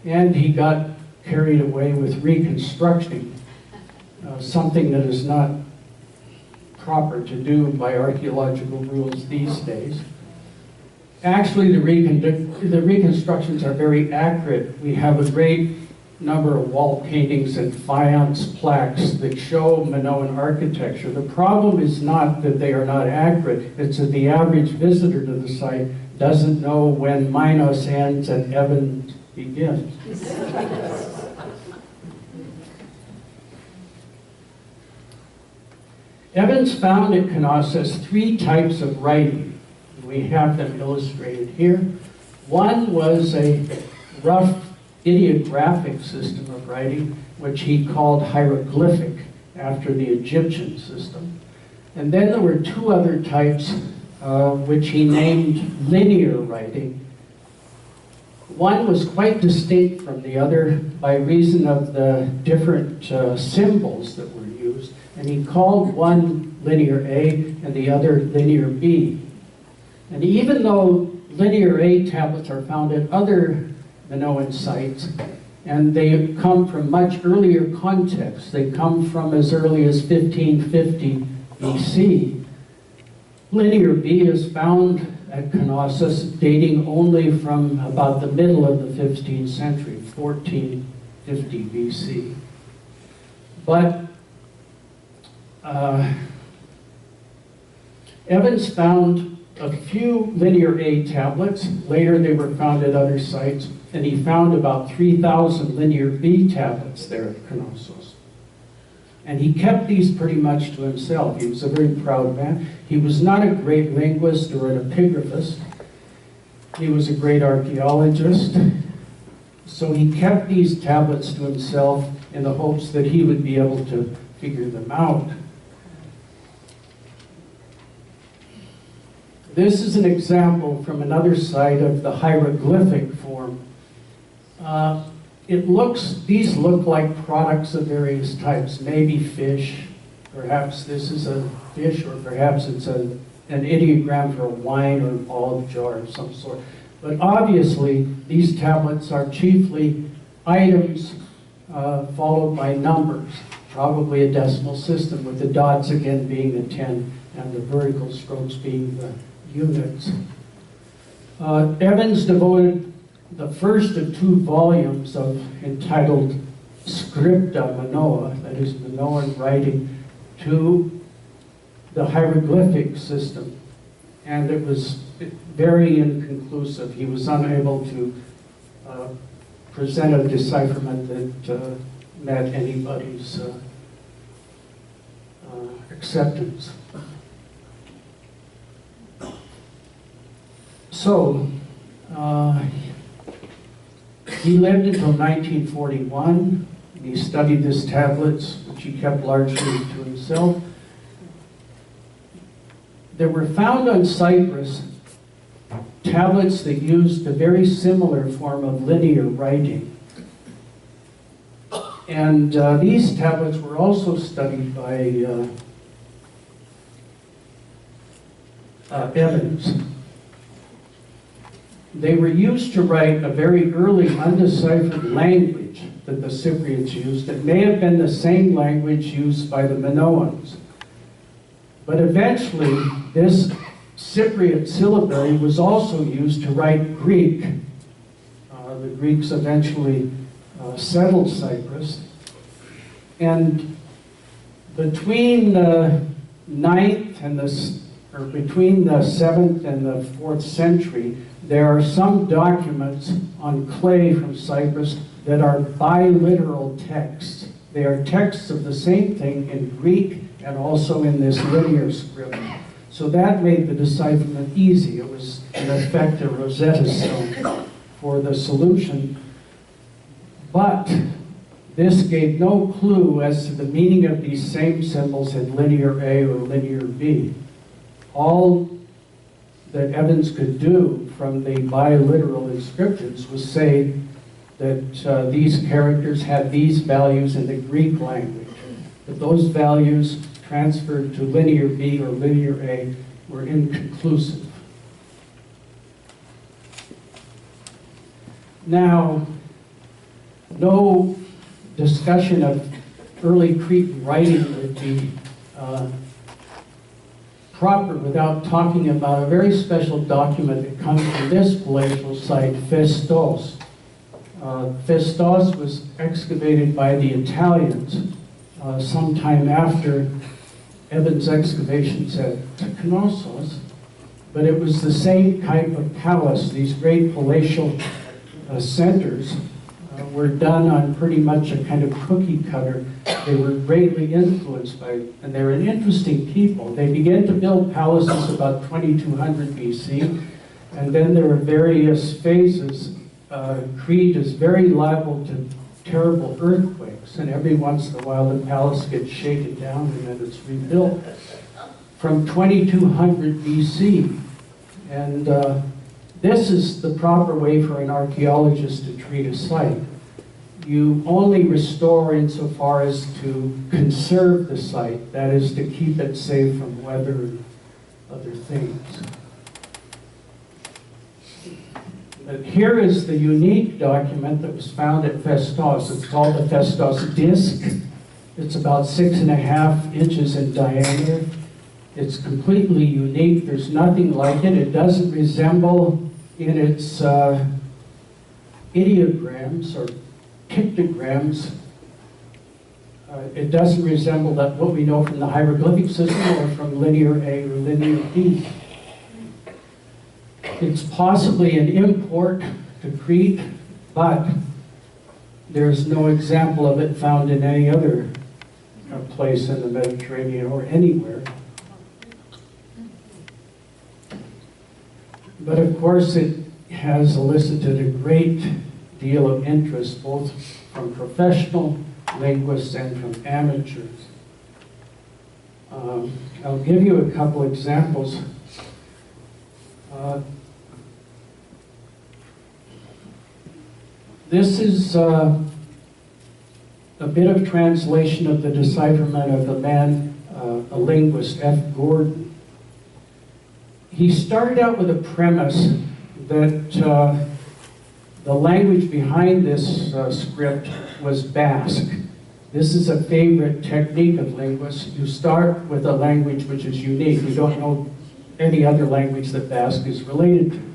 and he got carried away with reconstructing something that is not proper to do by archaeological rules these days. Actually, the reconstructions are very accurate. We have a great number of wall paintings and faience plaques that show Minoan architecture. The problem is not that they are not accurate, it's that the average visitor to the site doesn't know when Minos ends and Evans begins. Evans found at Knossos 3 types of writing. We have them illustrated here. One was a rough ideographic system of writing, which he called hieroglyphic, after the Egyptian system. And then there were 2 other types, which he named linear writing. One was quite distinct from the other by reason of the different symbols that were used, and he called one linear A and the other linear B. And even though linear A tablets are found at other Minoan sites, and they come from much earlier contexts, they come from as early as 1550 BC, linear B is found at Knossos dating only from about the middle of the 15th century, 1450 BC. But Evans found a few linear A tablets. Later they were found at other sites, and he found about 3,000 linear B tablets there at Knossos. And he kept these pretty much to himself. He was a very proud man. He was not a great linguist or an epigraphist. He was a great archaeologist. So he kept these tablets to himself in the hopes that he would be able to figure them out. This is an example from another site of the hieroglyphic form. These look like products of various types, maybe fish, perhaps this is a fish, or perhaps it's an ideogram for a wine or an olive jar of some sort. But obviously, these tablets are chiefly items followed by numbers, probably a decimal system, with the dots again being the 10 and the vertical strokes being the units. Evans devoted the first of 2 volumes entitled Scripta Minoa, that is Minoan writing, to the hieroglyphic system. And it was very inconclusive. He was unable to present a decipherment that met anybody's acceptance. So, he lived until 1941. He studied his tablets, which he kept largely to himself. There were found on Cyprus tablets that used a very similar form of linear writing. And these tablets were also studied by Evans. They were used to write a very early undeciphered language that the Cypriots used. It may have been the same language used by the Minoans. But eventually, this Cypriot syllabary was also used to write Greek. The Greeks eventually settled Cyprus. And between the 9th and between the 7th and the 4th century, there are some documents on clay from Cyprus that are biliteral texts. They are texts of the same thing in Greek and also in this linear script. So that made the decipherment easy. It was, in effect, a Rosetta Stone for the solution. But this gave no clue as to the meaning of these same symbols in linear A or linear B. All that Evans could do from the biliteral inscriptions was say that these characters had these values in the Greek language. But those values transferred to linear B or linear A were inconclusive. Now, no discussion of early Cretan writing would be proper without talking about a very special document that comes from this palatial site, Festos. Festos was excavated by the Italians sometime after Evans' excavations at Knossos, but it was the same type of palace. These great palatial centers were done on pretty much a kind of cookie cutter. They were greatly influenced by, and they were an interesting people. They began to build palaces about 2200 BC, and then there were various phases. Crete is very liable to terrible earthquakes, and every once in a while the palace gets shaken down and then it's rebuilt. From 2200 BC, and this is the proper way for an archaeologist to treat a site. You only restore insofar as to conserve the site, that is, to keep it safe from weather and other things. But here is the unique document that was found at Festos. It's called the Festos disc. It's about 6.5 inches in diameter. It's completely unique. There's nothing like it. It doesn't resemble in its ideograms or pictograms. It doesn't resemble that what we know from the hieroglyphic system or from linear A or linear B. It's possibly an import to Crete, but there's no example of it found in any other place in the Mediterranean or anywhere. But of course, it has elicited a great deal of interest, both from professional linguists and from amateurs. I'll give you a couple examples. This is a bit of translation of the decipherment of the man, a linguist, F. Gordon. He started out with a premise that the language behind this script was Basque. This is a favorite technique of linguists. You start with a language which is unique. We don't know any other language that Basque is related to.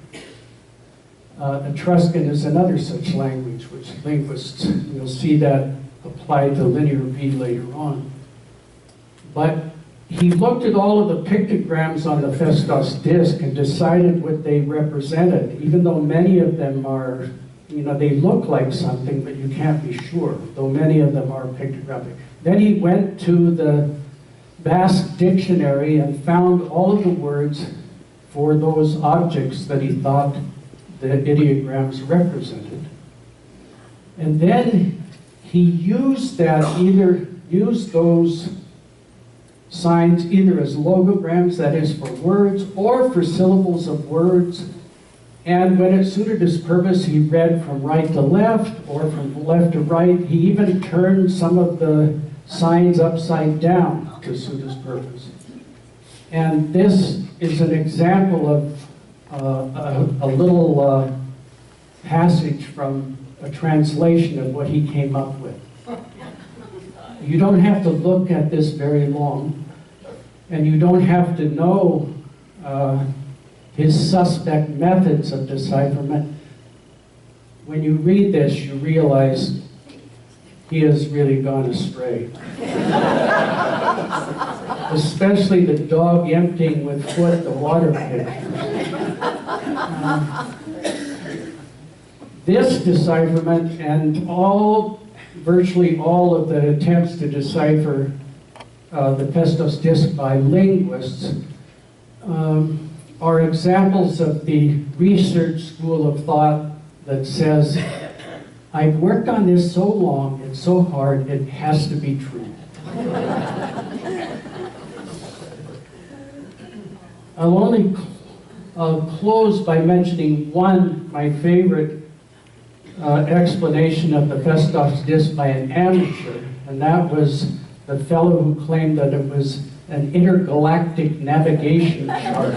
Etruscan is another such language, which linguists, you'll see that applied to Linear B later on. But he looked at all of the pictograms on the Festos disc and decided what they represented, even though many of them are, they look like something, but you can't be sure, though many of them are pictographic. Then he went to the Basque dictionary and found all of the words for those objects that he thought the ideograms represented. And then he used those signs either as logograms, that is for words, or for syllables of words. And when it suited his purpose, he read from right to left or from left to right. He even turned some of the signs upside down to suit his purpose. And this is an example of a little passage from a translation of what he came up with. You don't have to look at this very long, and you don't have to know his suspect methods of decipherment. When you read this, you realize he has really gone astray. Especially the dog emptying with foot the water pitcher. This decipherment and virtually all of the attempts to decipher the Festos disc by linguists are examples of the research school of thought that says, I've worked on this so long and so hard, it has to be true. I'll close by mentioning my favorite explanation of the Festos disc by an amateur, and that was the fellow who claimed that it was an intergalactic navigation chart.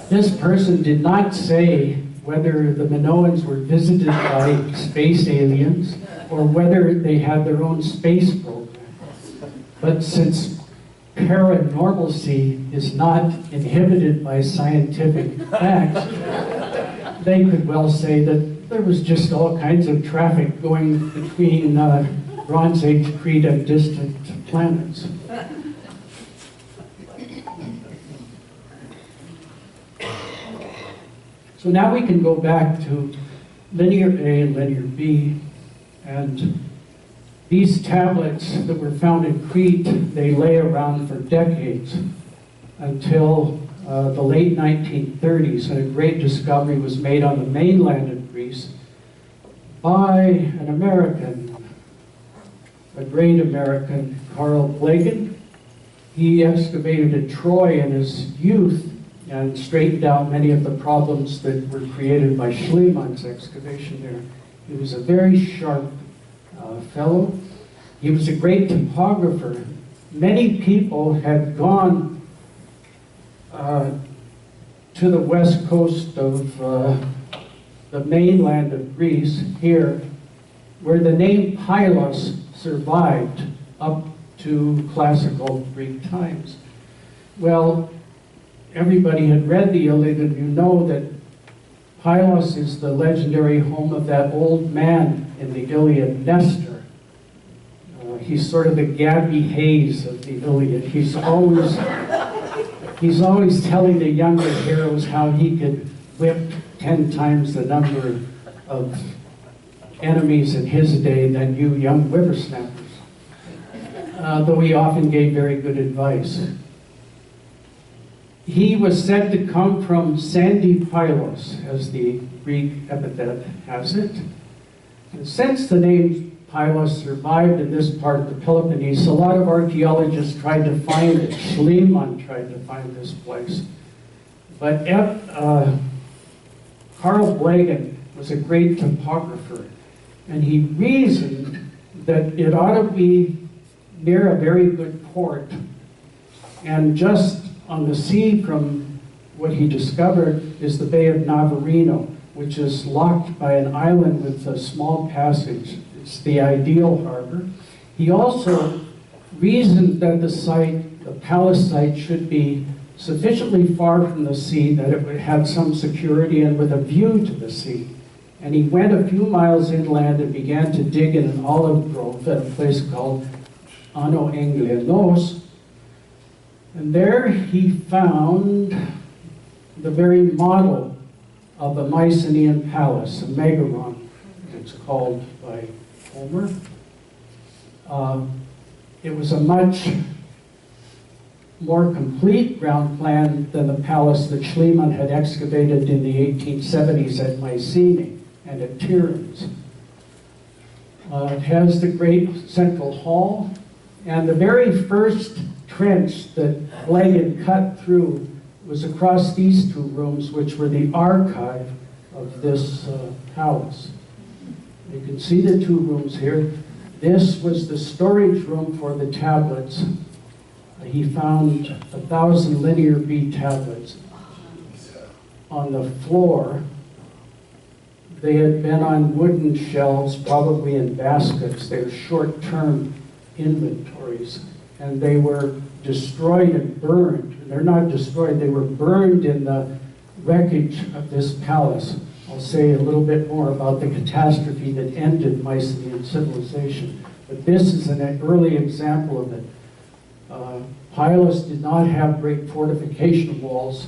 This person did not say whether the Minoans were visited by space aliens or whether they had their own space program. But since paranormalcy is not inhibited by scientific facts, they could well say that there was just all kinds of traffic going between Bronze Age Crete and distant planets. So now we can go back to Linear A and Linear B, and these tablets that were found in Crete, they lay around for decades until the late 1930s, and a great discovery was made on the mainland of Greece by an American, a great American, Carl Blegen. He excavated at Troy in his youth and straightened out many of the problems that were created by Schliemann's excavation there. He was a very sharp fellow. He was a great topographer. Many people had gone to the west coast of the mainland of Greece, here, where the name Pylos survived up to classical Greek times. Well, everybody had read the Iliad, and you know that Pylos is the legendary home of that old man in the Iliad, Nestor. He's sort of the Gabby Hayes of the Iliad. He's always He's always telling the younger heroes how he could whip 10 times the number of enemies in his day than you young whippersnappers, though he often gave very good advice. He was said to come from sandy Pylos, as the Greek epithet has it. And since the name Pylos survived in this part of the Peloponnese, a lot of archaeologists tried to find it. Schliemann tried to find this place. But Carl Blegen was a great topographer, and he reasoned that it ought to be near a very good port. And just on the sea from what he discovered is the Bay of Navarino, which is locked by an island with a small passage. It's the ideal harbor. He also reasoned that the site, the palace site, should be sufficiently far from the sea that it would have some security and with a view to the sea. And he went a few miles inland and began to dig in an olive grove at a place called Ano Englenos. And there he found the very model of a Mycenaean palace, a megaron, it's called by Homer. It was a much more complete ground plan than the palace that Schliemann had excavated in the 1870s at Mycenae and at Tiryns. It has the great central hall, and the very first trench that Blegen cut through was across these two rooms, which were the archive of this palace. You can see the two rooms here. This was the storage room for the tablets. He found 1,000 linear B tablets on the floor. They had been on wooden shelves, probably in baskets. They were short-term inventories, and they were destroyed and burned. They're not destroyed, they were burned in the wreckage of this palace. I'll say a little bit more about the catastrophe that ended Mycenaean civilization. But this is an early example of it. Pylos did not have great fortification walls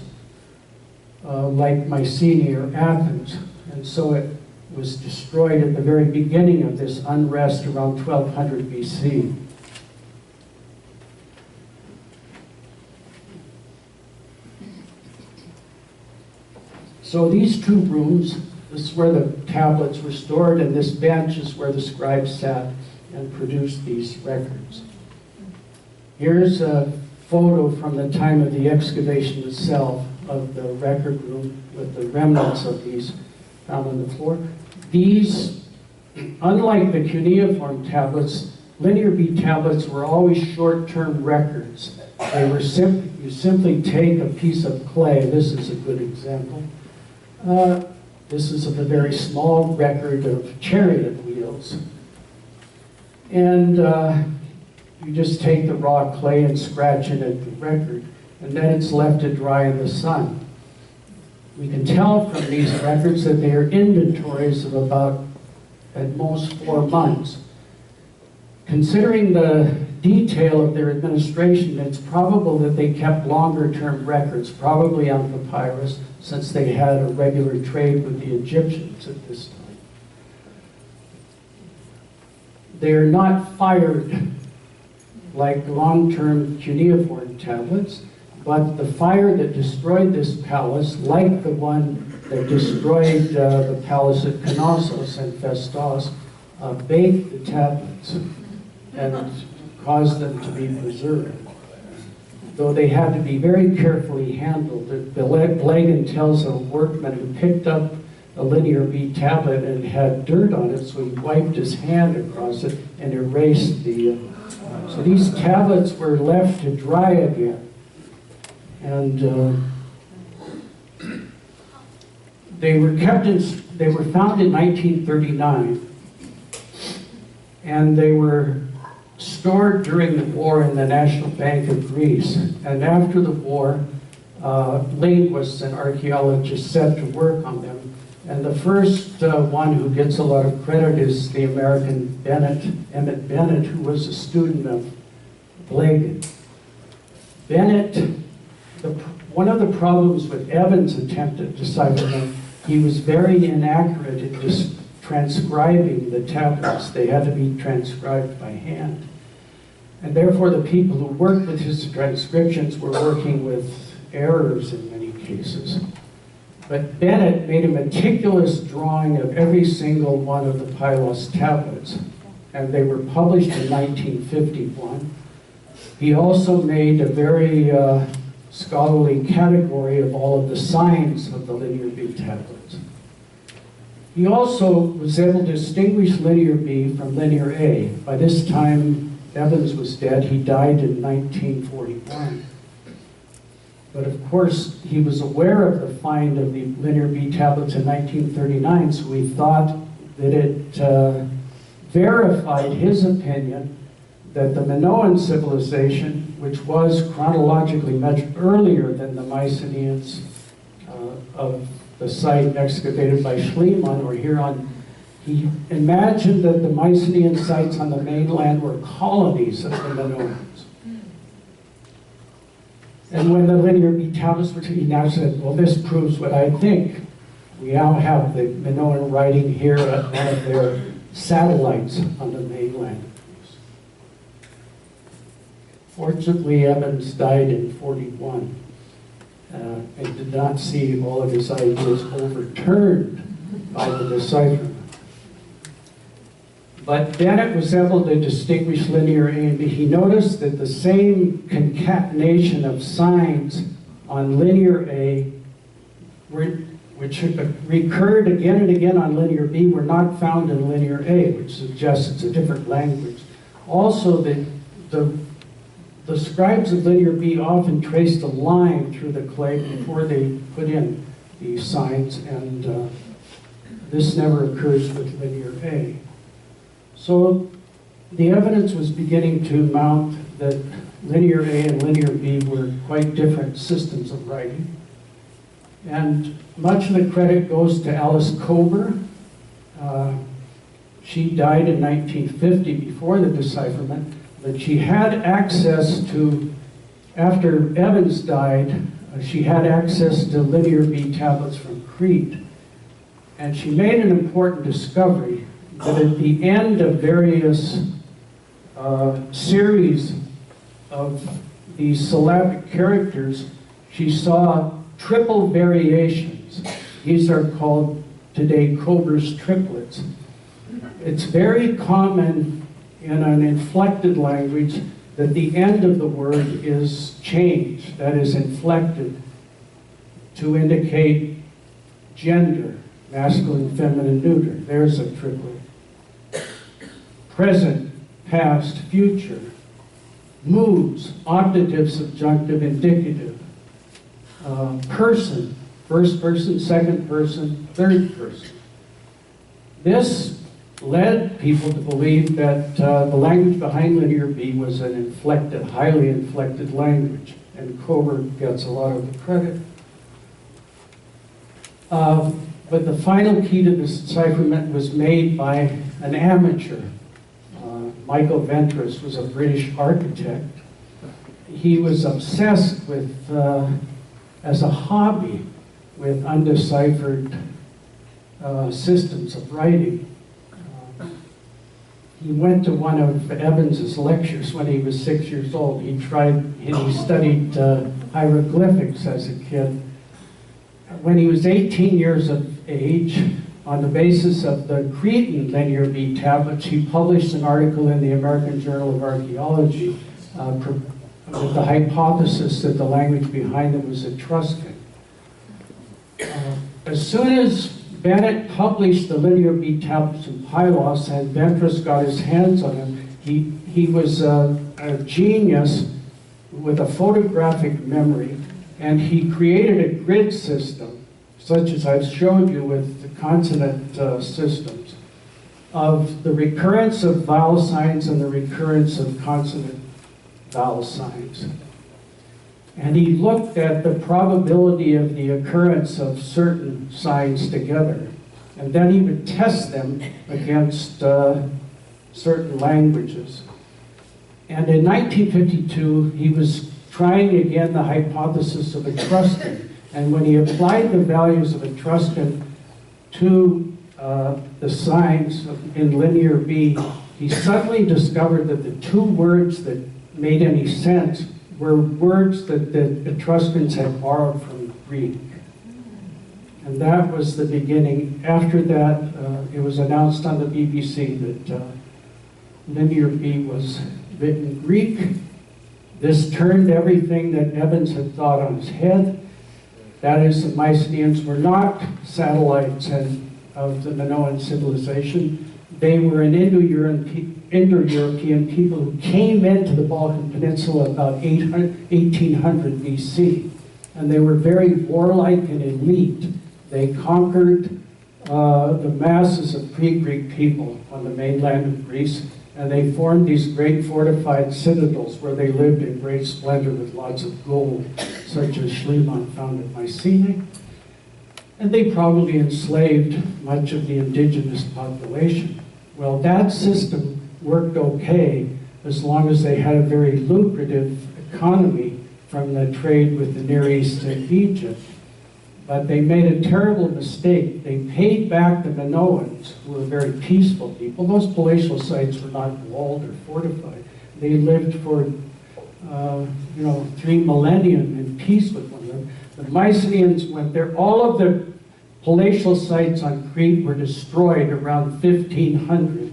like Mycenae or Athens, and so it was destroyed at the very beginning of this unrest around 1200 BC. So these two rooms, this is where the tablets were stored, and this bench is where the scribes sat and produced these records. Here's a photo from the time of the excavation itself of the record room with the remnants of these found on the floor. These, unlike the cuneiform tablets, linear B tablets were always short-term records. They were you simply take a piece of clay. This is a good example. This is a very small record of chariot wheels. And you just take the raw clay and scratch it at the record, and then it's left to dry in the sun. We can tell from these records that they are inventories of about, at most, 4 months. Considering the detail of their administration, it's probable that they kept longer-term records, probably on papyrus, since they had a regular trade with the Egyptians at this time. They are not fired like long-term cuneiform tablets, but the fire that destroyed this palace, like the one that destroyed the palace at Knossos and Festos, baked the tablets and caused them to be preserved. Though they had to be very carefully handled. Blegen tells a workman who picked up a linear B tablet and had dirt on it, so he wiped his hand across it and erased the... so these tablets were left to dry again. And they were found in 1939, and they were stored during the war in the National Bank of Greece. And after the war, linguists and archaeologists set to work on them. And the first one who gets a lot of credit is the American Emmett Bennett, who was a student of Blegen. Bennett, the one of the problems with Evans' attempt at decipherment, he was very inaccurate in just transcribing the tablets. They had to be transcribed by hand. And therefore, the people who worked with his transcriptions were working with errors in many cases. But Bennett made a meticulous drawing of every single one of the Pylos tablets, and they were published in 1951. He also made a very scholarly category of all of the signs of the Linear B tablets. He also was able to distinguish Linear B from Linear A. By this time, Evans was dead. He died in 1941. But of course, he was aware of the find of the Linear B tablets in 1939, so he thought that it verified his opinion that the Minoan civilization, which was chronologically much earlier than the Mycenaeans of the site excavated by Schliemann or Huron, he imagined that the Mycenaean sites on the mainland were colonies of the Minoans. And when the Linear B tablets were, he now said, well, this proves what I think. We now have the Minoan writing here at one of their satellites on the mainland. Fortunately, Evans died in 41 and did not see all of his ideas overturned by the decipherment. But Bennett was able to distinguish Linear A and B. He noticed that the same concatenation of signs on Linear A, which recurred again and again on Linear B, were not found in Linear A, which suggests it's a different language. Also, the scribes of Linear B often traced a line through the clay before they put in these signs, and this never occurs with Linear A. So the evidence was beginning to mount that Linear A and Linear B were quite different systems of writing. And much of the credit goes to Alice Kober. She died in 1950 before the decipherment, but she had access to, after Evans died, she had access to Linear B tablets from Crete. And she made an important discovery that at the end of various series of these syllabic characters, she saw triple variations. These are called today Kober's triplets. It's very common in an inflected language that the end of the word is changed, that is inflected, to indicate gender, masculine, feminine, neuter. There's a triplet. Present, past, future. Moods, octative, subjunctive, indicative. Person, first person, second person, third person. This led people to believe that the language behind Linear B was an inflected, highly inflected language, and Kober gets a lot of the credit. But the final key to this decipherment was made by an amateur. Michael Ventris was a British architect. He was obsessed with, as a hobby, with undeciphered systems of writing. He went to one of Evans's lectures when he was 6 years old. He studied hieroglyphics as a kid. When he was 18 years of age, on the basis of the Cretan Linear B tablets, he published an article in the American Journal of Archaeology with the hypothesis that the language behind them was Etruscan. As soon as Bennett published the Linear B tablets in Pylos and Ventris got his hands on them, he was a genius with a photographic memory, and he created a grid system, such as I've showed you with the consonant systems, of the recurrence of vowel signs and the recurrence of consonant vowel signs. And he looked at the probability of the occurrence of certain signs together. And then he would test them against certain languages. And in 1952, he was trying again the hypothesis of Etruscan. And when he applied the values of Etruscan to the signs in linear B, he suddenly discovered that the two words that made any sense were words that the Etruscans had borrowed from Greek. And that was the beginning. After that, it was announced on the BBC that linear B was written Greek. This turned everything that Evans had thought on his head. That is, the Mycenaeans were not satellites of the Minoan civilization. They were an Indo-European people who came into the Balkan Peninsula about 1800 BC. And they were very warlike and elite. They conquered the masses of pre-Greek people on the mainland of Greece, and they formed these great fortified citadels where they lived in great splendor with lots of gold, such as Schliemann found at Mycenae. And they probably enslaved much of the indigenous population. Well, that system worked okay as long as they had a very lucrative economy from the trade with the Near East and Egypt. But they made a terrible mistake. They paid back the Minoans, who were very peaceful people. Those palatial sites were not walled or fortified. They lived for 3 millennia in peace with one another. The Mycenaeans went there. All of the palatial sites on Crete were destroyed around 1500.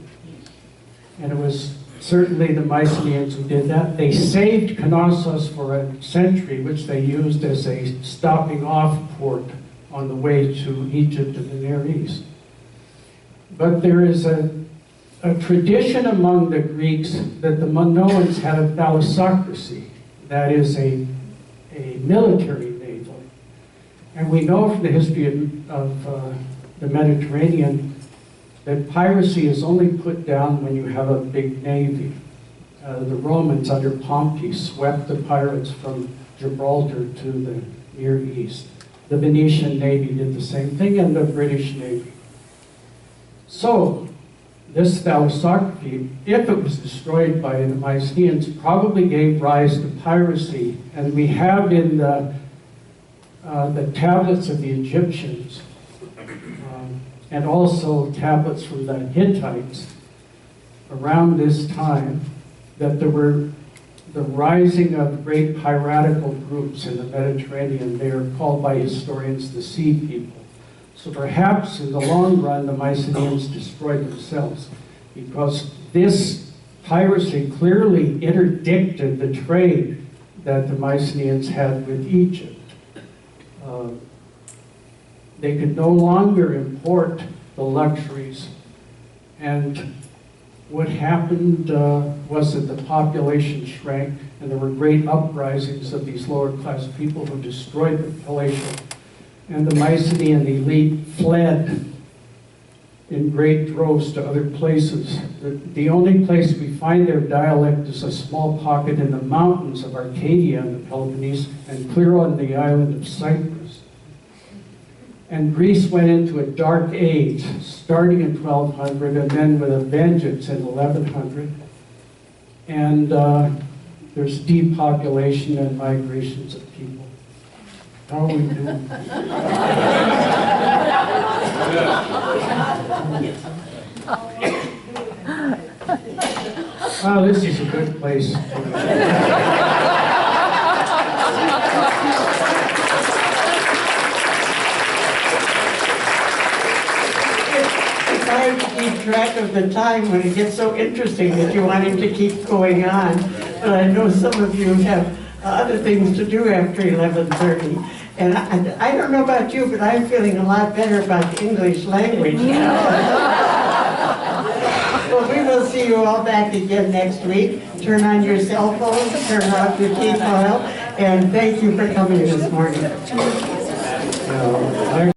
And it was certainly the Mycenaeans who did that. They saved Knossos for a century, which they used as a stopping off port on the way to Egypt and the Near East. But there is a tradition among the Greeks that the Minoans had a thalassocracy, that is a military naval. And we know from the history of the Mediterranean that piracy is only put down when you have a big navy. The Romans under Pompey swept the pirates from Gibraltar to the Near East. The Venetian Navy did the same thing, and the British Navy. So, this thalassocracy, if it was destroyed by the Mycenaeans, probably gave rise to piracy. And we have in the tablets of the Egyptians, and also tablets from the Hittites around this time, that there were the rising of great piratical groups in the Mediterranean. They are called by historians the Sea People. So perhaps in the long run, the Mycenaeans destroyed themselves, because this piracy clearly interdicted the trade that the Mycenaeans had with Egypt. They could no longer import the luxuries, and what happened was that the population shrank, and there were great uprisings of these lower class people who destroyed the palatial, and the Mycenaean elite fled in great droves to other places. The only place we find their dialect is a small pocket in the mountains of Arcadia in the Peloponnese, and clear on the island of Cyprus. And Greece went into a dark age, starting in 1200, and then with a vengeance in 1100. And there's depopulation and migrations of people. How are we doing? Well, this is a good place. It's hard to keep track of the time when it gets so interesting that you want him to keep going on. But I know some of you have other things to do after 11:30. And I don't know about you, but I'm feeling a lot better about the English language now. Well, we will see you all back again next week. Turn on your cell phones, turn off your tea coil, and thank you for coming this morning.